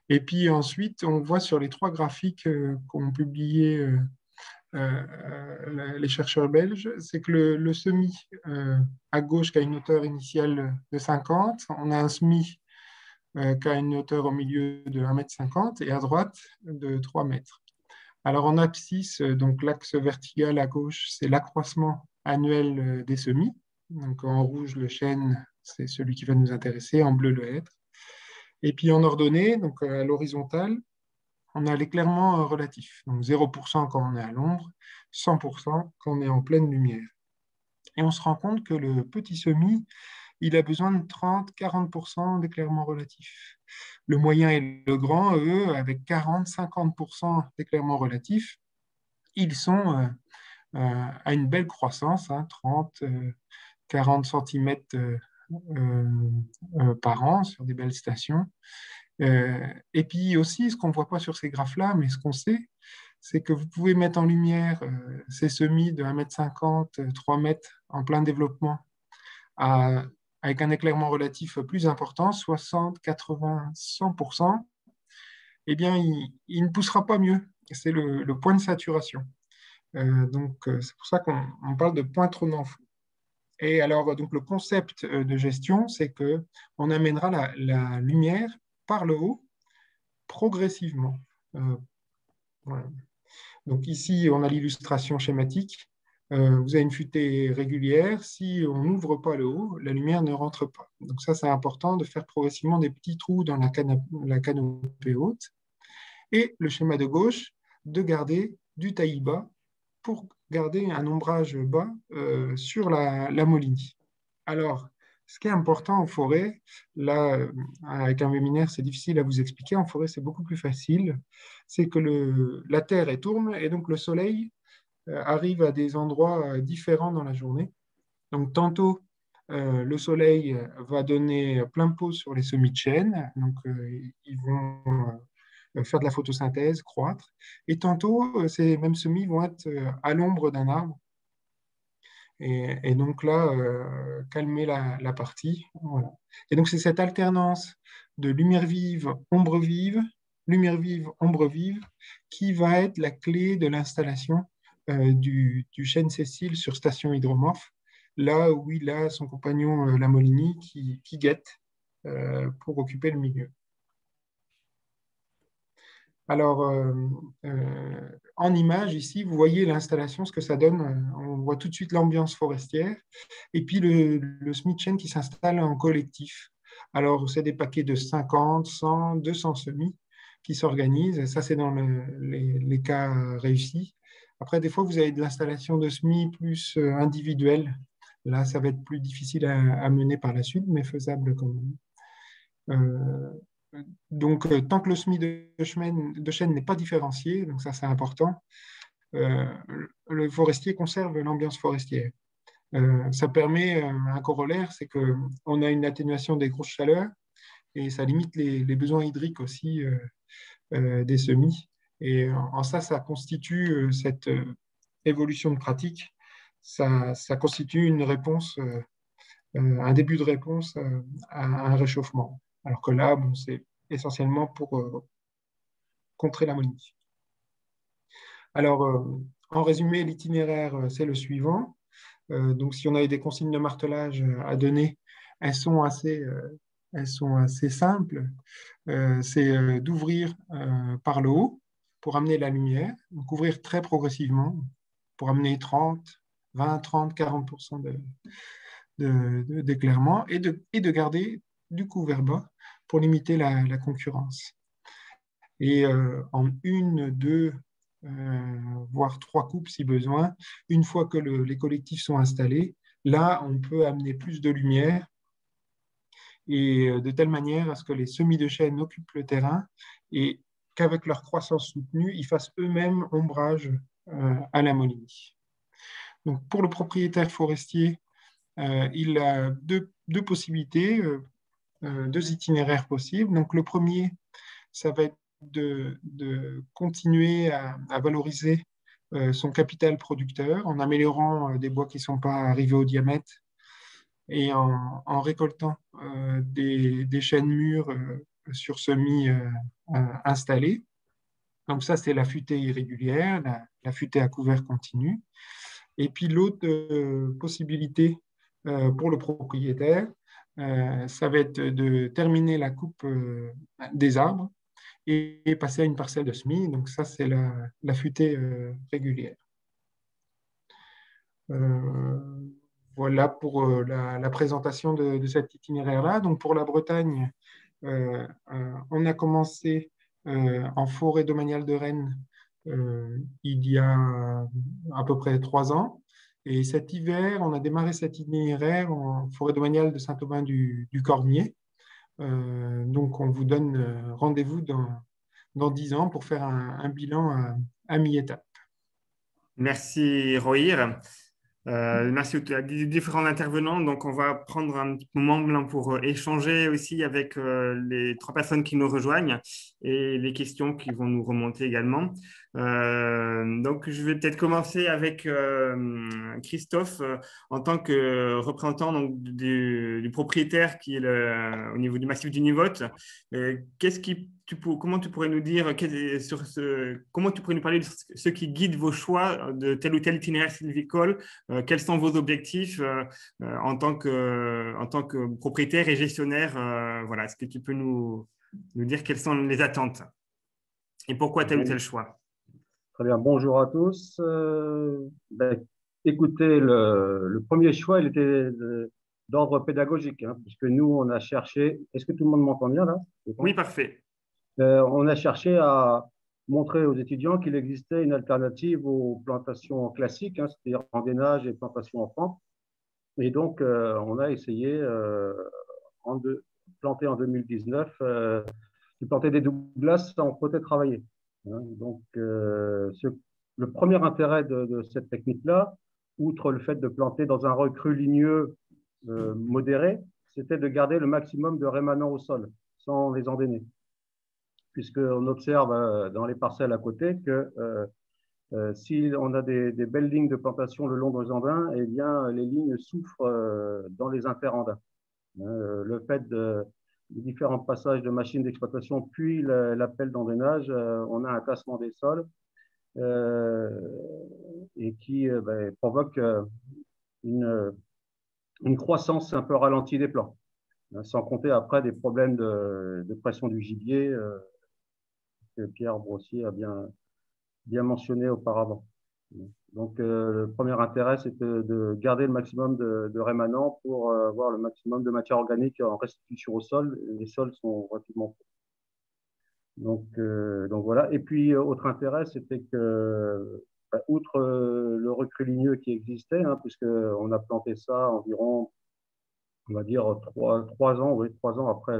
Et puis ensuite, on voit sur les 3 graphiques qu'ont publié les chercheurs belges, c'est que le semis à gauche qui a une hauteur initiale de 50, on a un semis qui a une hauteur au milieu de 1,50 m et à droite de 3 mètres. Alors en abscisse, donc l'axe vertical à gauche, c'est l'accroissement annuel des semis. Donc en rouge, le chêne, c'est celui qui va nous intéresser, en bleu, le hêtre. Et puis en ordonnée, donc à l'horizontale, on a l'éclairement relatif. Donc 0% quand on est à l'ombre, 100% quand on est en pleine lumière. Et on se rend compte que le petit semis, il a besoin de 30-40% d'éclairement relatif. Le moyen et le grand, eux, avec 40-50% d'éclairement relatif, ils sont à une belle croissance, hein, 30-40 cm par an sur des belles stations. Et puis aussi, ce qu'on ne voit pas sur ces graphes-là, mais ce qu'on sait, c'est que vous pouvez mettre en lumière ces semis de 1,50 m, 3 mètres en plein développement, avec un éclairement relatif plus important, 60, 80, 100%, eh bien, il ne poussera pas mieux. C'est le point de saturation. Donc, c'est pour ça qu'on parle de point trop d'enfants. Et alors, donc, le concept de gestion, c'est qu'on amènera la lumière par le haut progressivement. Voilà. Donc ici, on a l'illustration schématique. Vous avez une futaie régulière. Si on n'ouvre pas le haut, la lumière ne rentre pas. Donc ça, c'est important de faire progressivement des petits trous dans la canopée haute. Et le schéma de gauche, de garder du taillis bas pour garder un ombrage bas sur la mollinie. Alors, ce qui est important en forêt, là, avec un webinaire, c'est difficile à vous expliquer. En forêt, c'est beaucoup plus facile. C'est que la Terre est tourne et donc le Soleil arrive à des endroits différents dans la journée. Donc, tantôt, le Soleil va donner plein pot sur les semis de chêne. Donc, ils vont faire de la photosynthèse, croître. Et tantôt, ces mêmes semis vont être à l'ombre d'un arbre. Et donc là, calmer la partie. Voilà. Et donc, c'est cette alternance de lumière vive, ombre vive, lumière vive, ombre vive, qui va être la clé de l'installation du chêne sessile sur station hydromorphe, là où il a son compagnon, la mollinie, qui guette pour occuper le milieu. Alors, en image, ici, vous voyez l'installation, ce que ça donne. On voit tout de suite l'ambiance forestière. Et puis, le semis de chêne qui s'installe en collectif. Alors, c'est des paquets de 50, 100, 200 semis qui s'organisent. Ça, c'est dans les cas réussis. Après, des fois, vous avez de l'installation de semis plus individuelle. Là, ça va être plus difficile à mener par la suite, mais faisable quand même. Donc, tant que le semis de chêne n'est pas différencié, donc ça c'est important, le forestier conserve l'ambiance forestière. Ça permet un corollaire, c'est qu'on a une atténuation des grosses chaleurs et ça limite les besoins hydriques aussi des semis. Et en ça, ça constitue cette évolution de pratique, ça constitue une réponse, un début de réponse à un réchauffement. Alors que là, bon, c'est essentiellement pour contrer la mollinie. Alors, en résumé, l'itinéraire, c'est le suivant. Donc, si on avait des consignes de martelage à donner, elles sont assez elles sont assez simples. C'est d'ouvrir par le haut pour amener la lumière, donc ouvrir très progressivement pour amener 30, 20, 30, 40% d'éclairement et de garder du coup vers bas pour limiter la concurrence. Et en une, deux, voire trois coupes si besoin, une fois que les collectifs sont installés, là, on peut amener plus de lumière et de telle manière à ce que les semis de chêne occupent le terrain et qu'avec leur croissance soutenue, ils fassent eux-mêmes ombrage à la moline. Donc, pour le propriétaire forestier, il a deux possibilités, deux itinéraires possibles. Donc, le premier, ça va être de continuer à valoriser son capital producteur en améliorant des bois qui ne sont pas arrivés au diamètre et en récoltant des chênes mûrs sur semis installés. Donc ça, c'est la futée irrégulière, la futée à couvert continu. Et puis l'autre possibilité pour le propriétaire, ça va être de terminer la coupe des arbres et passer à une parcelle de semis. Donc ça, c'est la futée régulière. Voilà pour la présentation de cet itinéraire-là. Donc pour la Bretagne, on a commencé en forêt domaniale de Rennes il y a à peu près 3 ans. Et cet hiver, on a démarré cet itinéraire en forêt domaniale de Saint-Aubin du Cormier. Donc on vous donne rendez-vous dans 10 ans pour faire un bilan à mi-étape. Merci Rohir. Merci aux différents intervenants. Donc, on va prendre un petit moment là, pour échanger aussi avec les 3 personnes qui nous rejoignent et les questions qui vont nous remonter également. Donc, je vais peut-être commencer avec Christophe en tant que représentant donc, du propriétaire qui est au niveau du massif du Nivote. Comment tu pourrais nous dire comment tu pourrais nous parler de ce qui guide vos choix de tel ou tel itinéraire sylvicole? Quels sont vos objectifs en tant que propriétaire et gestionnaire? Voilà, est-ce que tu peux nous dire quelles sont les attentes et pourquoi tel ou tel choix? Très bien, bonjour à tous. Écoutez, le premier choix, il était d'ordre pédagogique, hein, puisque nous, on a cherché. Est-ce que tout le monde m'entend bien là? Oui, parfait. On a cherché à montrer aux étudiants qu'il existait une alternative aux plantations classiques, hein, c'est-à-dire randonnage et plantation en pente. Et donc, on a essayé, planter en 2019, de planter des Douglas sans peut-être travailler. Hein. Donc, le premier intérêt de cette technique-là, outre le fait de planter dans un recrue ligneux modéré, c'était de garder le maximum de rémanents au sol, sans les endéner. Puisqu'on observe dans les parcelles à côté que si on a des belles lignes de plantation le long des andins, eh bien, les lignes souffrent dans les interandins. Le fait des différents passages de machines d'exploitation puis l'appel d'endénage, on a un tassement des sols et qui provoque une croissance un peu ralentie des plants, sans compter après des problèmes de pression du gibier que Pierre Brossier a bien mentionné auparavant. Donc, le premier intérêt, c'était de garder le maximum de rémanents pour avoir le maximum de matière organique en restitution au sol. Les sols sont relativement pauvres. Donc voilà. Et puis, autre intérêt, c'était que, outre le recrue ligneux qui existait, hein, puisqu'on a planté ça environ, on va dire, 3 ans, oui, 3 ans après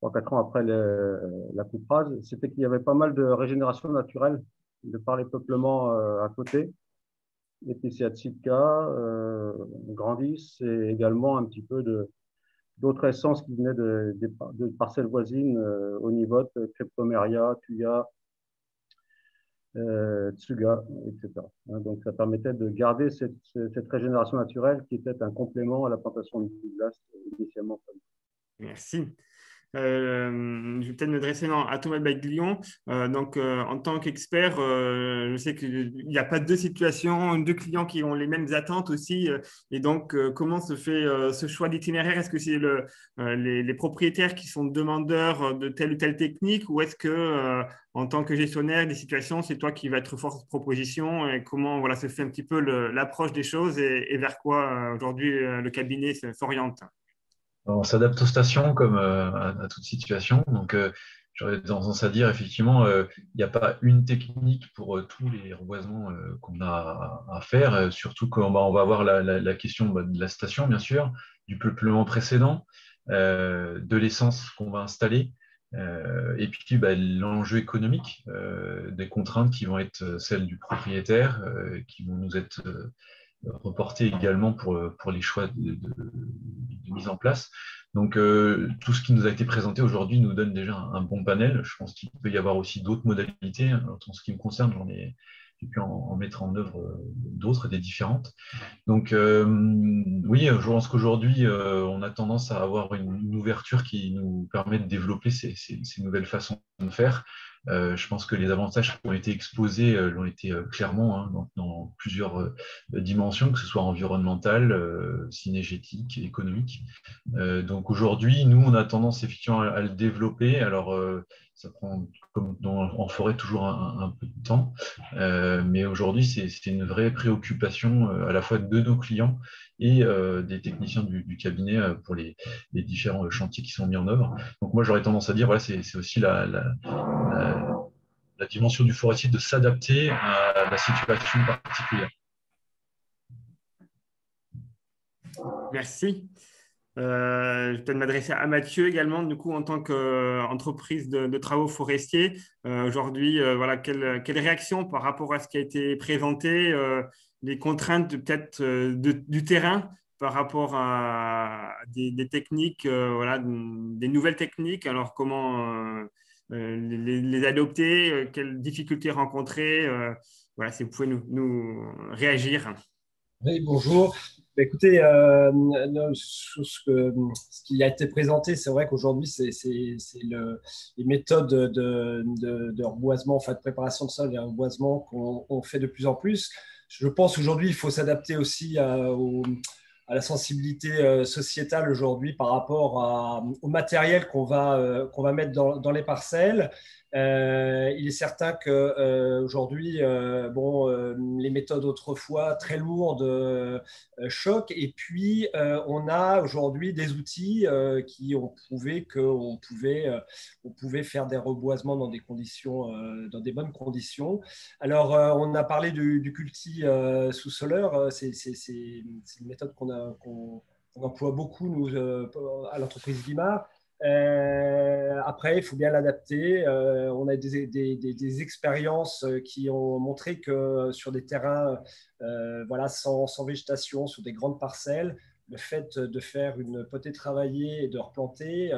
3-4 ans après la coupe rase, c'était qu'il y avait pas mal de régénération naturelle de par les peuplements à côté. Les Épicéa Sitka grandissent et également un petit peu d'autres essences qui venaient de parcelles voisines, Onivote, Cryptomeria, Thuya, Tsuga, etc. Donc ça permettait de garder cette régénération naturelle qui était un complément à la plantation de Douglas initialement. Merci. Je vais peut-être m'adresser à Thomas Baglion. En tant qu'expert, je sais qu'il n'y a pas deux situations, deux clients qui ont les mêmes attentes aussi. Et donc, comment se fait ce choix d'itinéraire? Est-ce que c'est les propriétaires qui sont demandeurs de telle ou telle technique, ou est-ce que, en tant que gestionnaire des situations, c'est toi qui vas être force de proposition? Et comment se fait un petit peu l'approche des choses et vers quoi aujourd'hui le cabinet s'oriente? On s'adapte aux stations comme à toute situation. Donc, j'aurais tendance à dire, effectivement, il n'y a pas une technique pour tous les reboisements qu'on a à faire, surtout quand on va avoir la question de la station, bien sûr, du peuplement précédent, de l'essence qu'on va installer, et puis l'enjeu économique, des contraintes qui vont être celles du propriétaire, qui vont nous être reporté également pour les choix de mise en place. Donc, tout ce qui nous a été présenté aujourd'hui nous donne déjà un bon panel. Je pense qu'il peut y avoir aussi d'autres modalités. En ce qui me concerne, j'ai pu en mettre en œuvre d'autres, des différentes. Donc, oui, je pense qu'aujourd'hui, on a tendance à avoir une ouverture qui nous permet de développer ces nouvelles façons de faire. Je pense que les avantages qui ont été exposés l'ont été clairement, hein, dans plusieurs dimensions, que ce soit environnementale, synergétique, économique. Donc aujourd'hui, nous, on a tendance effectivement à le développer. Alors, ça prend, comme en forêt, toujours un peu de temps. Mais aujourd'hui, c'est une vraie préoccupation à la fois de nos clients et des techniciens du cabinet pour les différents chantiers qui sont mis en œuvre. Donc moi, j'aurais tendance à dire, voilà, c'est aussi la dimension du forestier de s'adapter à la situation particulière. Merci. Je vais peut-être m'adresser à Mathieu également, du coup, en tant qu'entreprise de travaux forestiers. Aujourd'hui, quelle réaction par rapport à ce qui a été présenté, les contraintes peut-être du terrain par rapport à des techniques, des nouvelles techniques. Alors, comment les adopter, quelles difficultés rencontrer, si vous pouvez nous réagir. Oui, bonjour. Écoutez, ce qui a été présenté, c'est vrai qu'aujourd'hui, c'est les méthodes de reboisement, enfin de préparation de sol et reboisement qu'on fait de plus en plus. Je pense aujourd'hui, il faut s'adapter aussi à la sensibilité sociétale aujourd'hui par rapport au matériel qu'on va mettre dans les parcelles. Il est certain qu'aujourd'hui, les méthodes autrefois très lourdes choquent. Et puis, on a aujourd'hui des outils qui ont prouvé qu'on pouvait faire des reboisements dans des conditions, dans des bonnes conditions. Alors, on a parlé du culti sous-soleur. C'est une méthode qu'on emploie beaucoup, nous, à l'entreprise Guimard. Après, il faut bien l'adapter. On a des expériences qui ont montré que sur des terrains sans végétation, sur des grandes parcelles, le fait de faire une potée travaillée et de replanter,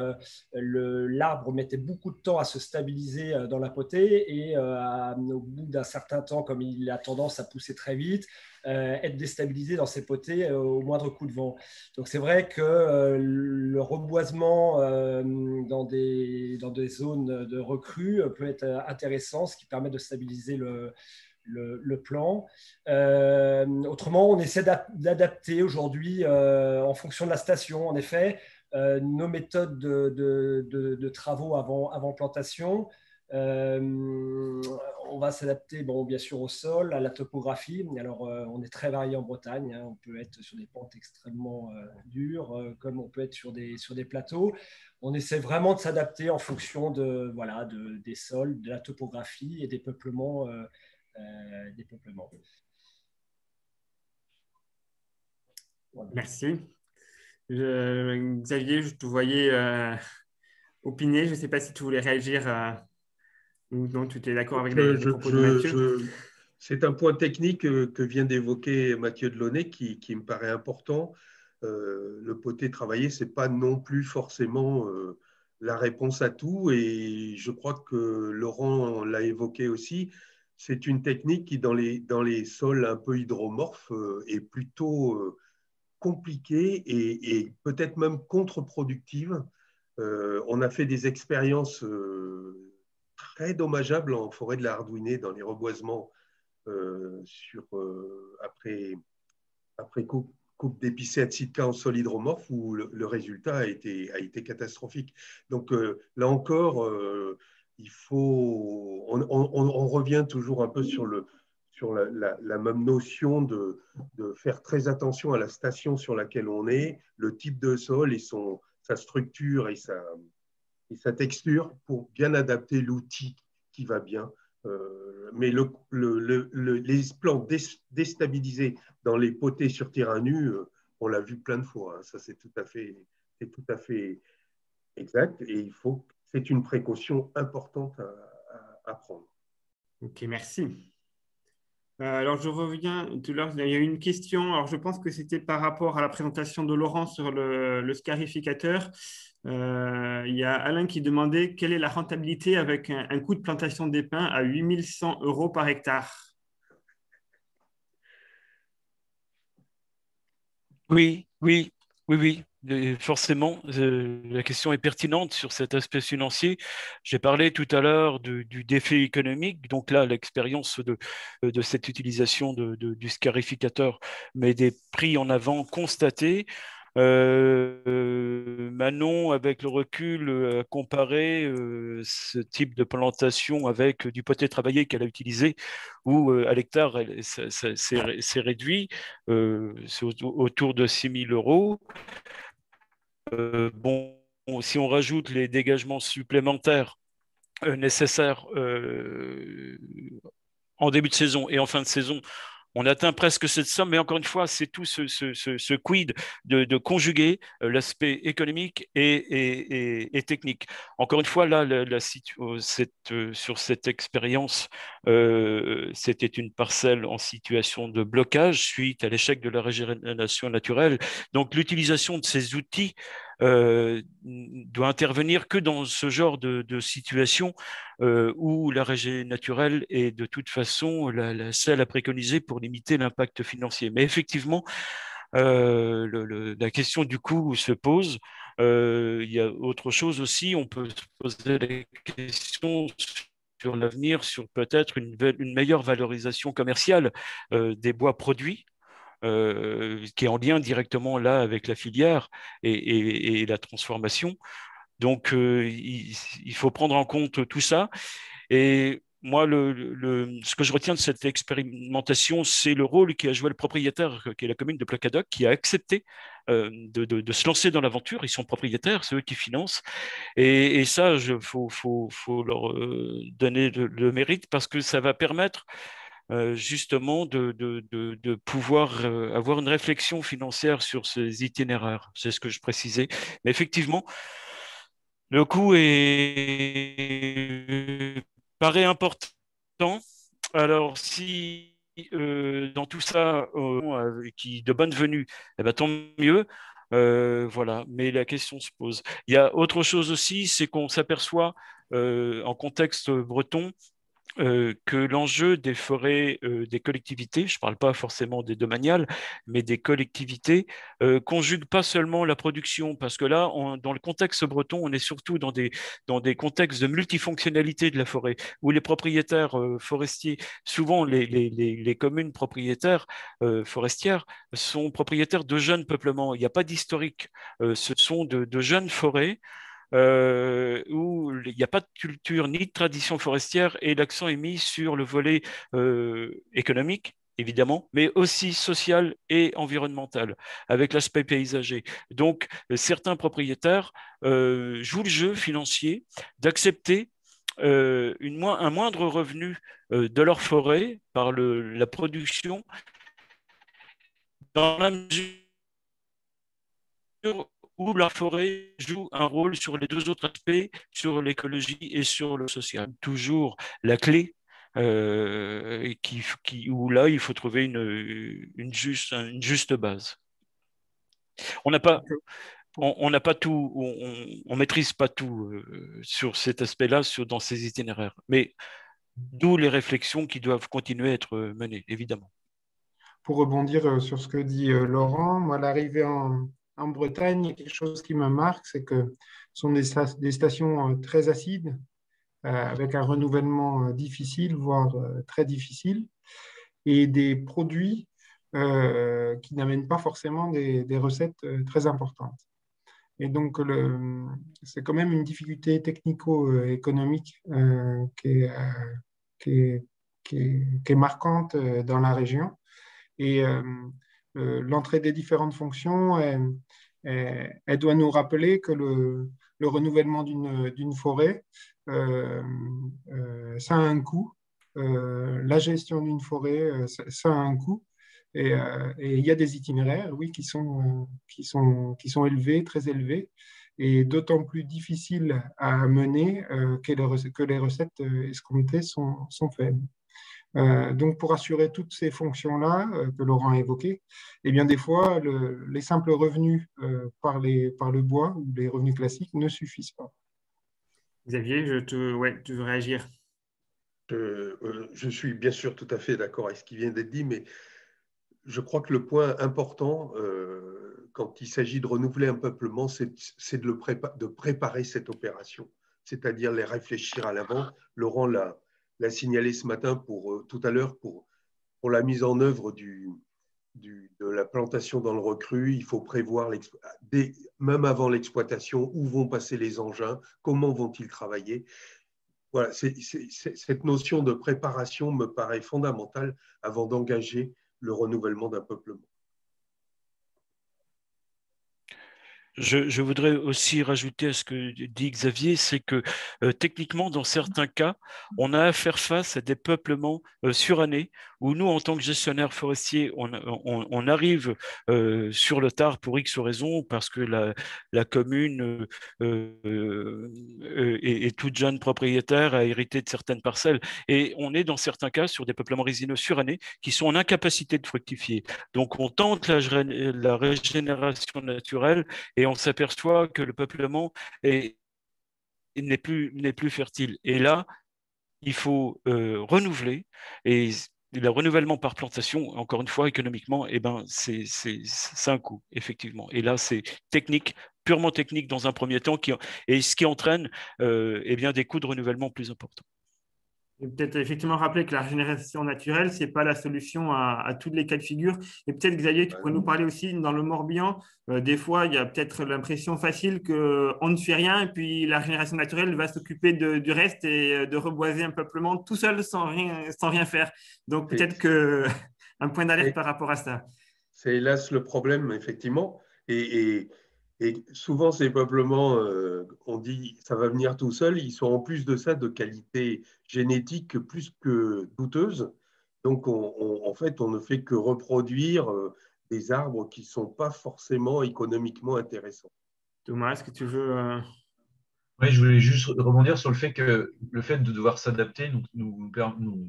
l'arbre mettait beaucoup de temps à se stabiliser dans la potée et au bout d'un certain temps, comme il a tendance à pousser très vite, être déstabilisé dans ses potées au moindre coup de vent. Donc c'est vrai que le reboisement dans des zones de recrue peut être intéressant, ce qui permet de stabiliser le plan. Autrement, on essaie d'adapter aujourd'hui en fonction de la station. En effet, nos méthodes de travaux avant plantation. On va s'adapter, bien sûr, au sol, à la topographie. Alors, on est très varié en Bretagne. Hein. On peut être sur des pentes extrêmement dures, comme on peut être sur des plateaux. On essaie vraiment de s'adapter en fonction des sols, de la topographie et des peuplements. Voilà. Merci. Xavier, je te voyais opiner. Je ne sais pas si tu voulais réagir ou non, tu es d'accord avec les propos de Mathieu. C'est un point technique que vient d'évoquer Mathieu Delaunay qui me paraît important. Le poté travaillé, ce n'est pas non plus forcément la réponse à tout. Et je crois que Laurent l'a évoqué aussi. C'est une technique qui, dans les sols un peu hydromorphes, est plutôt compliquée et peut-être même contre-productive On a fait des expériences très dommageables en forêt de la Hardouinée dans les reboisements après coupe d'épicéa Sitka en sol hydromorphe où le résultat a été catastrophique. Donc là encore, on revient toujours un peu sur la même notion de faire très attention à la station sur laquelle on est, le type de sol et sa structure et sa texture pour bien adapter l'outil qui va bien. Mais les plants déstabilisés dans les potées sur terrain nu, on l'a vu plein de fois. Hein. Ça, c'est tout à fait exact. Et c'est une précaution importante à prendre. Ok, merci. Alors, je reviens tout à l'heure, il y a eu une question. Alors, je pense que c'était par rapport à la présentation de Laurent sur le scarificateur. Il y a Alain qui demandait quelle est la rentabilité avec un coût de plantation des pins à 8 100 € par hectare. Oui. Forcément, la question est pertinente sur cet aspect financier. J'ai parlé tout à l'heure du défi économique. Donc là, l'expérience de cette utilisation du scarificateur met des prix en avant constatés. Manon, avec le recul, a comparé ce type de plantation avec du potager travaillé qu'elle a utilisé, où à l'hectare, c'est réduit, c'est autour de 6 000 €. Bon, si on rajoute les dégagements supplémentaires nécessaires en début de saison et en fin de saison, on atteint presque cette somme, mais encore une fois, c'est tout ce quid de conjuguer l'aspect économique et technique. Encore une fois, là, sur cette expérience, c'était une parcelle en situation de blocage suite à l'échec de la régénération naturelle. Donc, l'utilisation de ces outils doit intervenir que dans ce genre de situation où la régénération naturelle est de toute façon celle à préconiser pour limiter l'impact financier. Mais effectivement, la question du coût se pose. Il y a autre chose aussi, on peut se poser la question sur l'avenir, sur peut-être une meilleure valorisation commerciale des bois produits. Qui est en lien directement là avec la filière et la transformation. Donc, il faut prendre en compte tout ça. Et moi, ce que je retiens de cette expérimentation, c'est le rôle qu'a joué le propriétaire, qui est la commune de Placadoc, qui a accepté de se lancer dans l'aventure. Ils sont propriétaires, c'est eux qui financent. Et ça, il faut leur donner le mérite parce que ça va permettre justement de pouvoir avoir une réflexion financière sur ces itinéraires. C'est ce que je précisais. Mais effectivement, le coût paraît important. Alors, si dans tout ça, qui de bonne venue, eh ben, tant mieux. Voilà, mais la question se pose. Il y a autre chose aussi, c'est qu'on s'aperçoit en contexte breton que l'enjeu des forêts des collectivités, je ne parle pas forcément des domaniales, mais des collectivités, conjugue pas seulement la production, parce que là, dans le contexte breton, on est surtout dans des contextes de multifonctionnalité de la forêt, où les propriétaires forestiers, souvent les communes propriétaires forestières, sont propriétaires de jeunes peuplements. Il n'y a pas d'historique. Ce sont de jeunes forêts où il n'y a pas de culture ni de tradition forestière et l'accent est mis sur le volet économique, évidemment, mais aussi social et environnemental, avec l'aspect paysager. Donc, certains propriétaires jouent le jeu financier d'accepter un moindre revenu de leur forêt par la production dans la mesure où la forêt joue un rôle sur les deux autres aspects, sur l'écologie et sur le social. Toujours la clé, où là, il faut trouver une juste base. On n'a pas tout, on maîtrise pas tout sur cet aspect-là, dans ces itinéraires. Mais d'où les réflexions qui doivent continuer à être menées, évidemment. Pour rebondir sur ce que dit Laurent, moi, l'arrivée en Bretagne, il y a quelque chose qui me marque, c'est que ce sont des stations très acides, avec un renouvellement difficile, voire très difficile, et des produits qui n'amènent pas forcément des recettes très importantes. Et donc, c'est quand même une difficulté technico-économique qui est, qui est marquante dans la région. Et l'entrée des différentes fonctions, elle doit nous rappeler que le renouvellement d'une forêt, ça a un coût. La gestion d'une forêt, ça a un coût. Et il y a des itinéraires, oui, qui sont élevés, très élevés, et d'autant plus difficiles à mener que les recettes escomptées sont faibles. Donc, pour assurer toutes ces fonctions-là que Laurent a évoquées, eh bien, des fois, les simples revenus par le bois ou les revenus classiques ne suffisent pas. Xavier, ouais, tu veux réagir? Je suis bien sûr tout à fait d'accord avec ce qui vient d'être dit, mais je crois que le point important, quand il s'agit de renouveler un peuplement, c'est de préparer cette opération, c'est-à-dire les réfléchir à l'avant. Laurent l'a signalé ce matin tout à l'heure pour la mise en œuvre de la plantation dans le recru. Il faut prévoir, même avant l'exploitation, où vont passer les engins, comment vont-ils travailler. Voilà, cette notion de préparation me paraît fondamentale avant d'engager le renouvellement d'un peuplement. Je voudrais aussi rajouter à ce que dit Xavier, c'est que techniquement, dans certains cas, on a à faire face à des peuplements surannés, où nous, en tant que gestionnaire forestier, on arrive sur le tard pour X raisons, parce que la commune est toute jeune propriétaire, a hérité de certaines parcelles, et on est dans certains cas sur des peuplements résineux surannés qui sont en incapacité de fructifier. Donc on tente la régénération naturelle, et on s'aperçoit que le peuplement n'est plus fertile. Et là, il faut renouveler, et le renouvellement par plantation, encore une fois, économiquement, eh ben, c'est un coût, effectivement. Et là, c'est technique, purement technique dans un premier temps, et ce qui entraîne eh bien, des coûts de renouvellement plus importants. Peut-être effectivement rappeler que la régénération naturelle, ce n'est pas la solution à tous les cas de figure. Et peut-être, Xavier, tu pourrais nous parler aussi dans le Morbihan. Des fois, il y a peut-être l'impression facile qu'on ne fait rien et puis la régénération naturelle va s'occuper du reste et de reboiser un peuplement tout seul sans rien faire. Donc, peut-être qu'un point d'alerte par rapport à ça. C'est hélas le problème, effectivement. Et souvent, ces peuplements, on dit ça va venir tout seul, ils sont en plus de ça de qualité génétique plus que douteuse. Donc, en fait, on ne fait que reproduire des arbres qui ne sont pas forcément économiquement intéressants. Thomas, est-ce que tu veux… Oui, je voulais juste rebondir sur le fait que le fait de devoir s'adapter nous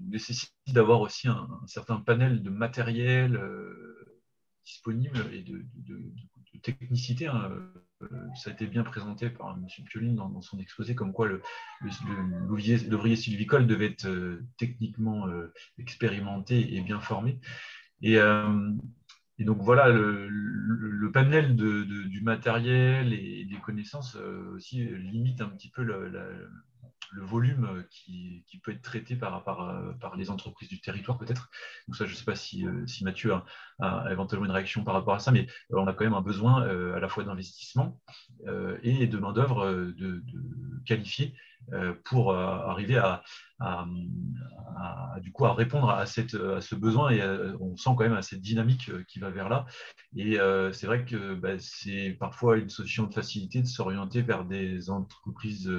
nécessite d'avoir aussi un certain panel de matériel disponible et de technicité. Hein. Ça a été bien présenté par M. Pioline dans son exposé, comme quoi l'ouvrier sylvicole devait être techniquement expérimenté et bien formé. Et donc voilà, le panel du matériel et des connaissances aussi limite un petit peu le volume qui peut être traité par les entreprises du territoire peut-être. Donc ça, je ne sais pas si Mathieu a éventuellement une réaction par rapport à ça, mais on a quand même un besoin à la fois d'investissement et de main-d'œuvre qualifiée pour arriver du coup, à répondre à ce besoin, et on sent quand même cette dynamique qui va vers là. Et c'est vrai que c'est parfois une solution de facilité de s'orienter vers des entreprises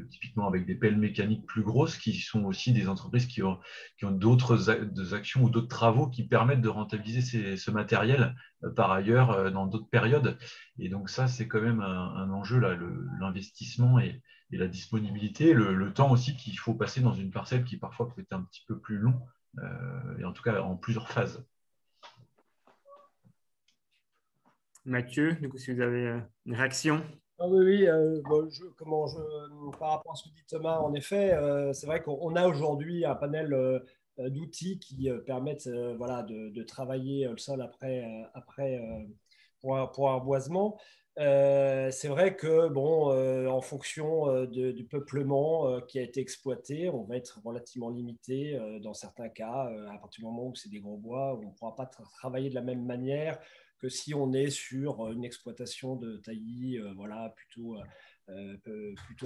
typiquement avec des pelles mécaniques plus grosses, qui sont aussi des entreprises qui ont d'autres actions ou d'autres travaux qui permettent de rentabiliser ce matériel par ailleurs dans d'autres périodes. Et donc ça, c'est quand même un enjeu, là, l'investissement et la disponibilité, le temps aussi qu'il faut passer dans une parcelle qui parfois peut être un petit peu plus long, et en tout cas en plusieurs phases. Mathieu, du coup, si vous avez une réaction. Ah oui, par rapport à ce que dit Thomas, en effet, c'est vrai qu'on a aujourd'hui un panel d'outils qui permettent de travailler le sol après pour un reboisement. C'est vrai que, bon, en fonction du peuplement qui a été exploité, on va être relativement limité dans certains cas, à partir du moment où c'est des gros bois, où on ne pourra pas travailler de la même manière que si on est sur une exploitation de taillis voilà, plutôt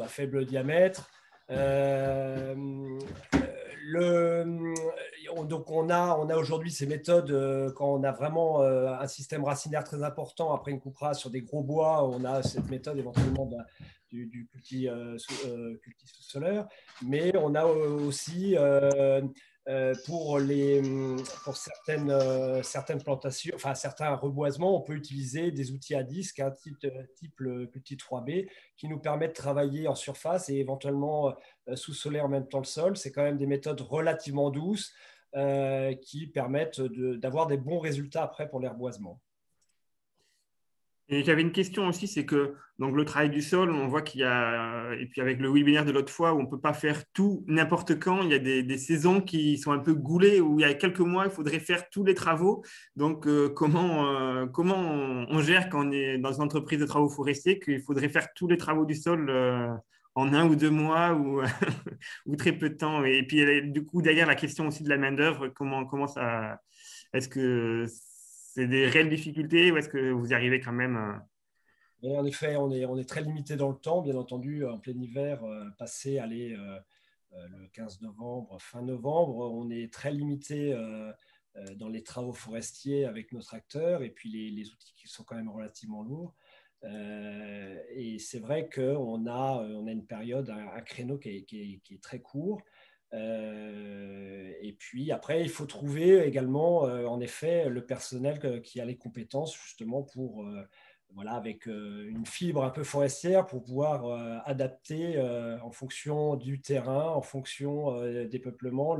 à faible diamètre. Donc on a aujourd'hui ces méthodes quand on a vraiment un système racinaire très important après une coupe rase sur des gros bois, on a cette méthode éventuellement du culti sous-soleur, mais on a aussi pour certaines plantations, enfin certains reboisements, on peut utiliser des outils à disque, type le culti 3B, qui nous permettent de travailler en surface et éventuellement sous-soler en même temps le sol. C'est quand même des méthodes relativement douces qui permettent d'avoir des bons résultats après pour les reboisements. Et j'avais une question aussi, c'est que donc, le travail du sol, on voit qu'il y a, et puis avec le webinaire de l'autre fois, où on ne peut pas faire tout n'importe quand, il y a des saisons qui sont un peu goulées, où il y a quelques mois, il faudrait faire tous les travaux. Donc, comment on gère quand on est dans une entreprise de travaux forestiers, qu'il faudrait faire tous les travaux du sol en 1 ou 2 mois ou, ou très peu de temps. Et puis, du coup, derrière, la question aussi de la main-d'œuvre, comment ça… Est-ce que c'est des réelles difficultés ou est-ce que vous y arrivez quand même Et en effet, on est très limité dans le temps. Bien entendu, en plein hiver, passé le 15 novembre, fin novembre, on est très limité dans les travaux forestiers avec nos tracteurs et puis les outils qui sont quand même relativement lourds. Et c'est vrai qu'on a une période, un créneau qui est très court. Et puis après, il faut trouver également, en effet, le personnel qui a les compétences justement pour, voilà, avec une fibre un peu forestière pour pouvoir adapter en fonction du terrain, en fonction des peuplements,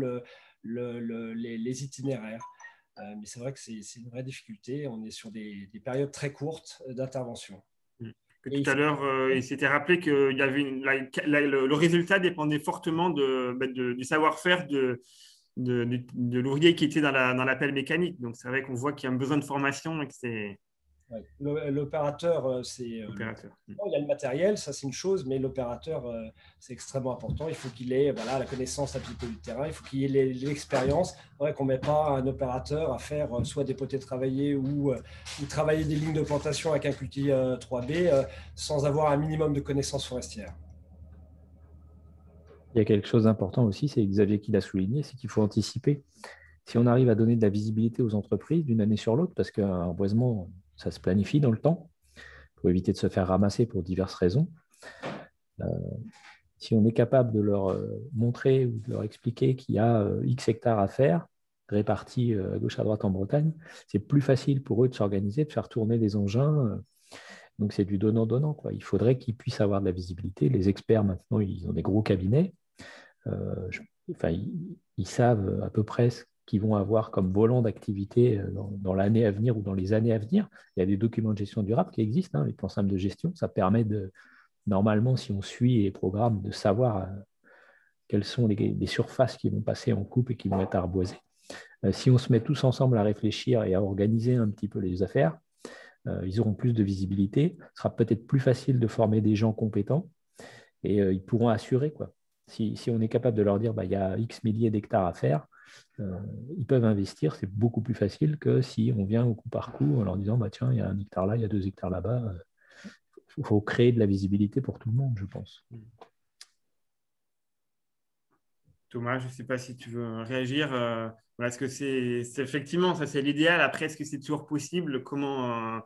les itinéraires. Mais c'est vrai que c'est une vraie difficulté. On est sur des périodes très courtes d'intervention. Tout à l'heure, il s'était rappelé que il y avait le résultat dépendait fortement du savoir-faire de l'ouvrier qui était dans la pelle mécanique. Donc, c'est vrai qu'on voit qu'il y a un besoin de formation et que c'est… Ouais. L'opérateur, il y a le matériel, ça c'est une chose, mais l'opérateur, c'est extrêmement important. Il faut qu'il ait la connaissance un petit peu du terrain, il faut qu'il ait l'expérience. C'est vrai qu'on ne met pas un opérateur à faire soit des potets travaillés ou travailler des lignes de plantation avec un culti 3B sans avoir un minimum de connaissances forestières. Il y a quelque chose d'important aussi, c'est Xavier qui l'a souligné, c'est qu'il faut anticiper. Si on arrive à donner de la visibilité aux entreprises d'une année sur l'autre, parce qu'un reboisement, ça se planifie dans le temps, pour éviter de se faire ramasser pour diverses raisons. Si on est capable de leur montrer ou de leur expliquer qu'il y a X hectares à faire, répartis à gauche à droite en Bretagne, c'est plus facile pour eux de s'organiser, de faire tourner les engins. Donc, c'est du donnant-donnant, quoi. Il faudrait qu'ils puissent avoir de la visibilité. Les experts, maintenant, ils ont des gros cabinets. Ils savent à peu près ce qu'ils vont avoir comme volant d'activité dans l'année à venir ou dans les années à venir. Il y a des documents de gestion durable qui existent, les plans simples de gestion. Ça permet normalement, si on suit les programmes, de savoir quelles sont les surfaces qui vont passer en coupe et qui vont être arboisées. Si on se met tous ensemble à réfléchir et à organiser un petit peu les affaires, ils auront plus de visibilité. Ce sera peut-être plus facile de former des gens compétents et ils pourront assurer, quoi. Si on est capable de leur dire il y a X milliers d'hectares à faire, ils peuvent investir. C'est beaucoup plus facile que si on vient au coup par coup en leur disant tiens, il y a 1 hectare là, il y a 2 hectares là-bas. Il faut créer de la visibilité pour tout le monde, je pense. Thomas, je ne sais pas si tu veux réagir. Est-ce que c'est effectivement, ça c'est l'idéal. Après, est-ce que c'est toujours possible? Comment,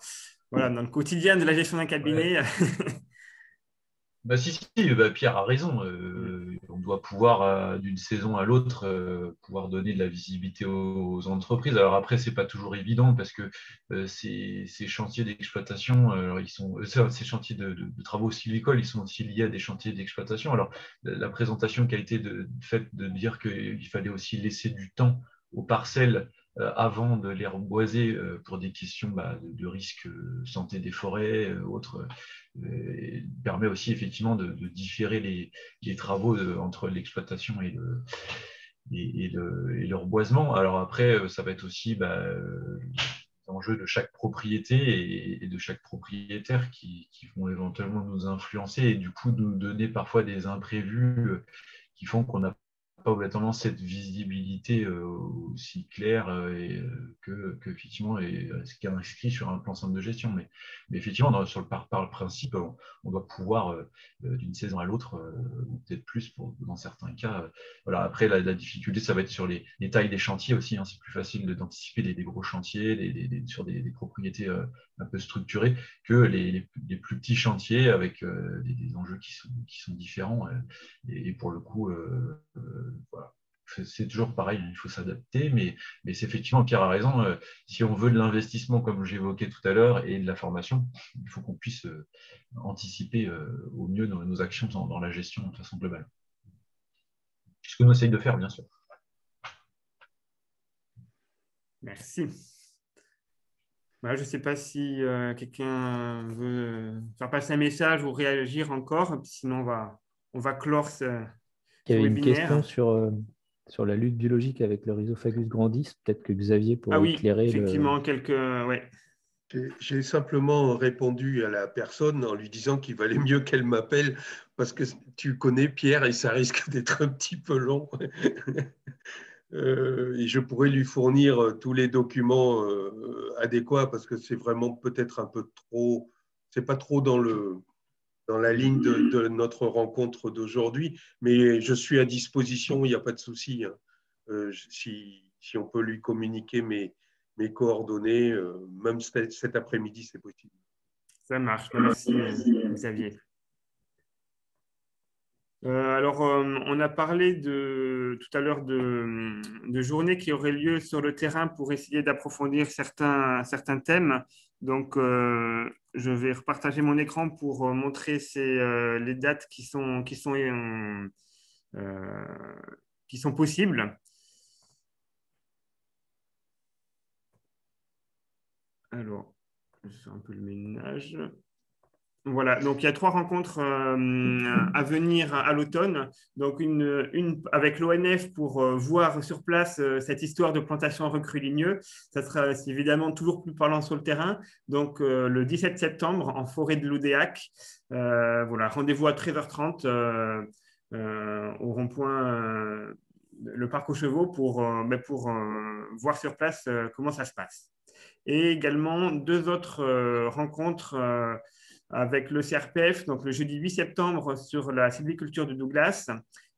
dans le quotidien de la gestion d'un cabinet Si, Pierre a raison. On doit pouvoir, d'une saison à l'autre, pouvoir donner de la visibilité aux entreprises. Alors après, ce n'est pas toujours évident parce que ces chantiers d'exploitation, ces chantiers de travaux sylvicoles, ils sont aussi liés à des chantiers d'exploitation. Alors, la présentation qui a été faite de dire qu'il fallait aussi laisser du temps aux parcelles avant de les reboiser pour des questions de risque santé des forêts, autres, permet aussi effectivement de différer les travaux entre l'exploitation et le reboisement. Alors après, ça va être aussi enjeux de chaque propriété et de chaque propriétaire qui vont éventuellement nous influencer et du coup nous donner parfois des imprévus qui font qu'on n'a pas obligatoirement cette visibilité aussi claire que effectivement ce qui est inscrit sur un plan simple de gestion. Mais effectivement, par le principe, on doit pouvoir d'une saison à l'autre, ou peut-être plus dans certains cas. Voilà. Après, la difficulté, ça va être sur les tailles des chantiers aussi. Hein. C'est plus facile d'anticiper des gros chantiers sur des propriétés un peu structurées que les plus petits chantiers avec des enjeux qui sont différents. Et pour le coup, voilà. C'est toujours pareil, il faut s'adapter, mais c'est effectivement, Pierre a raison, si on veut de l'investissement, comme j'évoquais tout à l'heure, et de la formation, il faut qu'on puisse anticiper au mieux nos actions dans la gestion de façon globale. C'est ce que nous essayons de faire, bien sûr. Merci. Voilà, je ne sais pas si quelqu'un veut faire passer un message ou réagir encore, sinon on va clore ce Il y avait une webinaire. question sur la lutte biologique avec le rhizophagus grandis. Peut-être que Xavier pourrait éclairer. Effectivement, ouais. J'ai simplement répondu à la personne en lui disant qu'il valait mieux qu'elle m'appelle parce que tu connais Pierre et ça risque d'être un petit peu long. Et je pourrais lui fournir tous les documents adéquats parce que c'est vraiment peut-être un peu trop, c'est pas trop dans la ligne de notre rencontre d'aujourd'hui, mais je suis à disposition, il n'y a pas de souci. Si on peut lui communiquer mes coordonnées, même cet après-midi, c'est possible. Ça marche, merci Xavier. Alors, on a parlé tout à l'heure de journées qui auraient lieu sur le terrain pour essayer d'approfondir certains thèmes. Donc, je vais repartager mon écran pour montrer les dates qui sont possibles. Alors, je fais un peu le ménage. Voilà, donc il y a 3 rencontres à venir à l'automne. Donc une avec l'ONF pour voir sur place cette histoire de plantation en recrue ligneux. Ça sera évidemment toujours plus parlant sur le terrain. Donc le 17 septembre en forêt de l'Oudéac. Voilà, rendez-vous à 13h30 au rond-point le parc aux chevaux pour voir sur place comment ça se passe. Et également 2 autres rencontres avec le CRPF, donc le jeudi 8 septembre sur la sylviculture de Douglas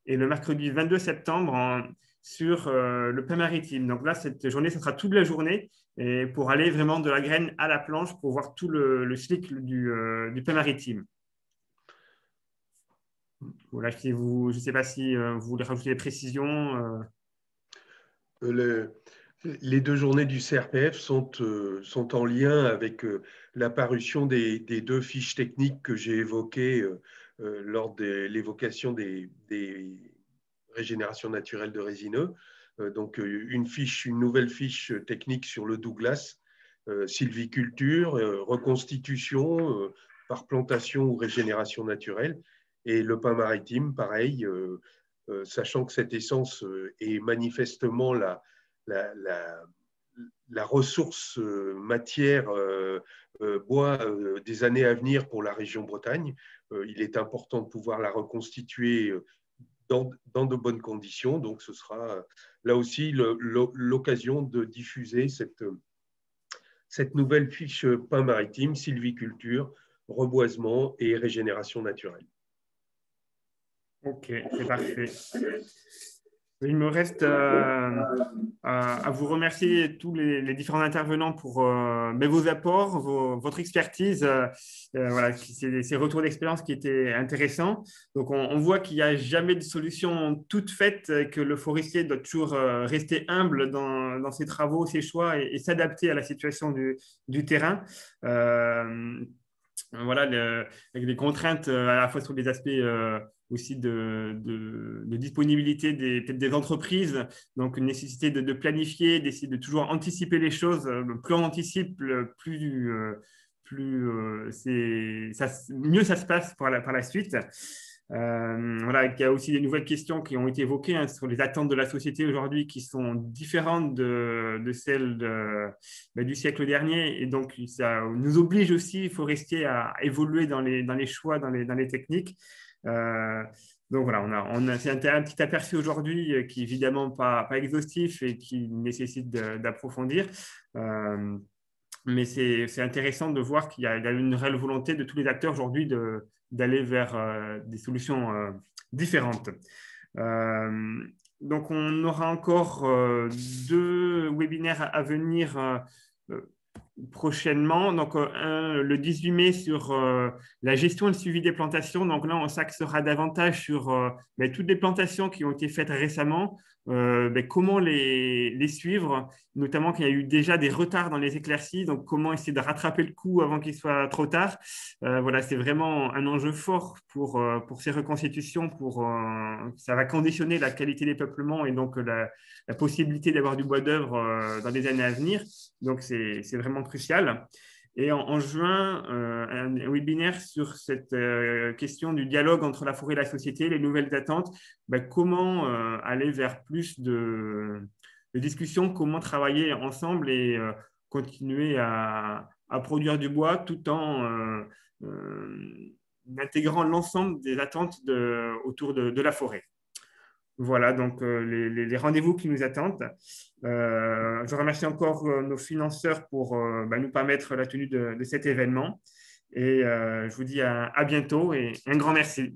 et le mercredi 22 septembre sur le pain maritime. Donc là, cette journée, ce sera toute la journée et pour aller vraiment de la graine à la planche pour voir tout le cycle du pain maritime. Voilà, je ne sais pas si vous voulez rajouter des précisions. Les 2 journées du CRPF sont en lien avec la parution des 2 fiches techniques que j'ai évoquées lors de l'évocation des régénérations naturelles de résineux. Donc, une nouvelle fiche technique sur le Douglas, sylviculture, reconstitution par plantation ou régénération naturelle. Et le pain maritime, pareil, sachant que cette essence est manifestement la ressource matière bois des années à venir pour la région Bretagne. Il est important de pouvoir la reconstituer dans de bonnes conditions. Donc, ce sera là aussi l'occasion de diffuser cette nouvelle fiche pain maritime, sylviculture, reboisement et régénération naturelle. Ok, c'est parfait. Il me reste à vous remercier tous les différents intervenants pour vos apports, votre expertise, voilà, ces retours d'expérience qui étaient intéressants. Donc, on voit qu'il n'y a jamais de solution toute faite, que le forestier doit toujours rester humble dans ses travaux, ses choix et s'adapter à la situation du terrain. Voilà, avec des contraintes à la fois sur les aspects aussi de disponibilité peut-être des entreprises, donc une nécessité de planifier, d'essayer de toujours anticiper les choses. Plus on anticipe, mieux ça se passe par la suite. Voilà, il y a aussi des nouvelles questions qui ont été évoquées hein, sur les attentes de la société aujourd'hui qui sont différentes de celles du siècle dernier. Et donc, ça nous oblige aussi, forestiers, à évoluer dans les choix, dans les techniques. Donc voilà, c'est un petit aperçu aujourd'hui qui est évidemment pas exhaustif et qui nécessite d'approfondir. Mais c'est intéressant de voir qu'il y a une réelle volonté de tous les acteurs aujourd'hui d'aller vers des solutions différentes. Donc, on aura encore 2 webinaires à venir prochainement. Donc, le 18 mai sur la gestion et le suivi des plantations. Donc là, on s'axera davantage sur toutes les plantations qui ont été faites récemment, comment les suivre, notamment qu'il y a eu déjà des retards dans les éclaircies. Donc, comment essayer de rattraper le coup avant qu'il soit trop tard. Voilà, c'est vraiment un enjeu fort pour ces reconstitutions. Ça va conditionner la qualité des peuplements et donc la possibilité d'avoir du bois d'œuvre dans les années à venir. Donc, c'est vraiment crucial. Et en juin, un webinaire sur cette question du dialogue entre la forêt et la société, les nouvelles attentes, comment aller vers plus de discussions, comment travailler ensemble et continuer à produire du bois tout en intégrant l'ensemble des attentes autour de la forêt. Voilà, donc les rendez-vous qui nous attendent. Je remercie encore nos financeurs pour nous permettre la tenue de cet événement. Et je vous dis à bientôt et un grand merci.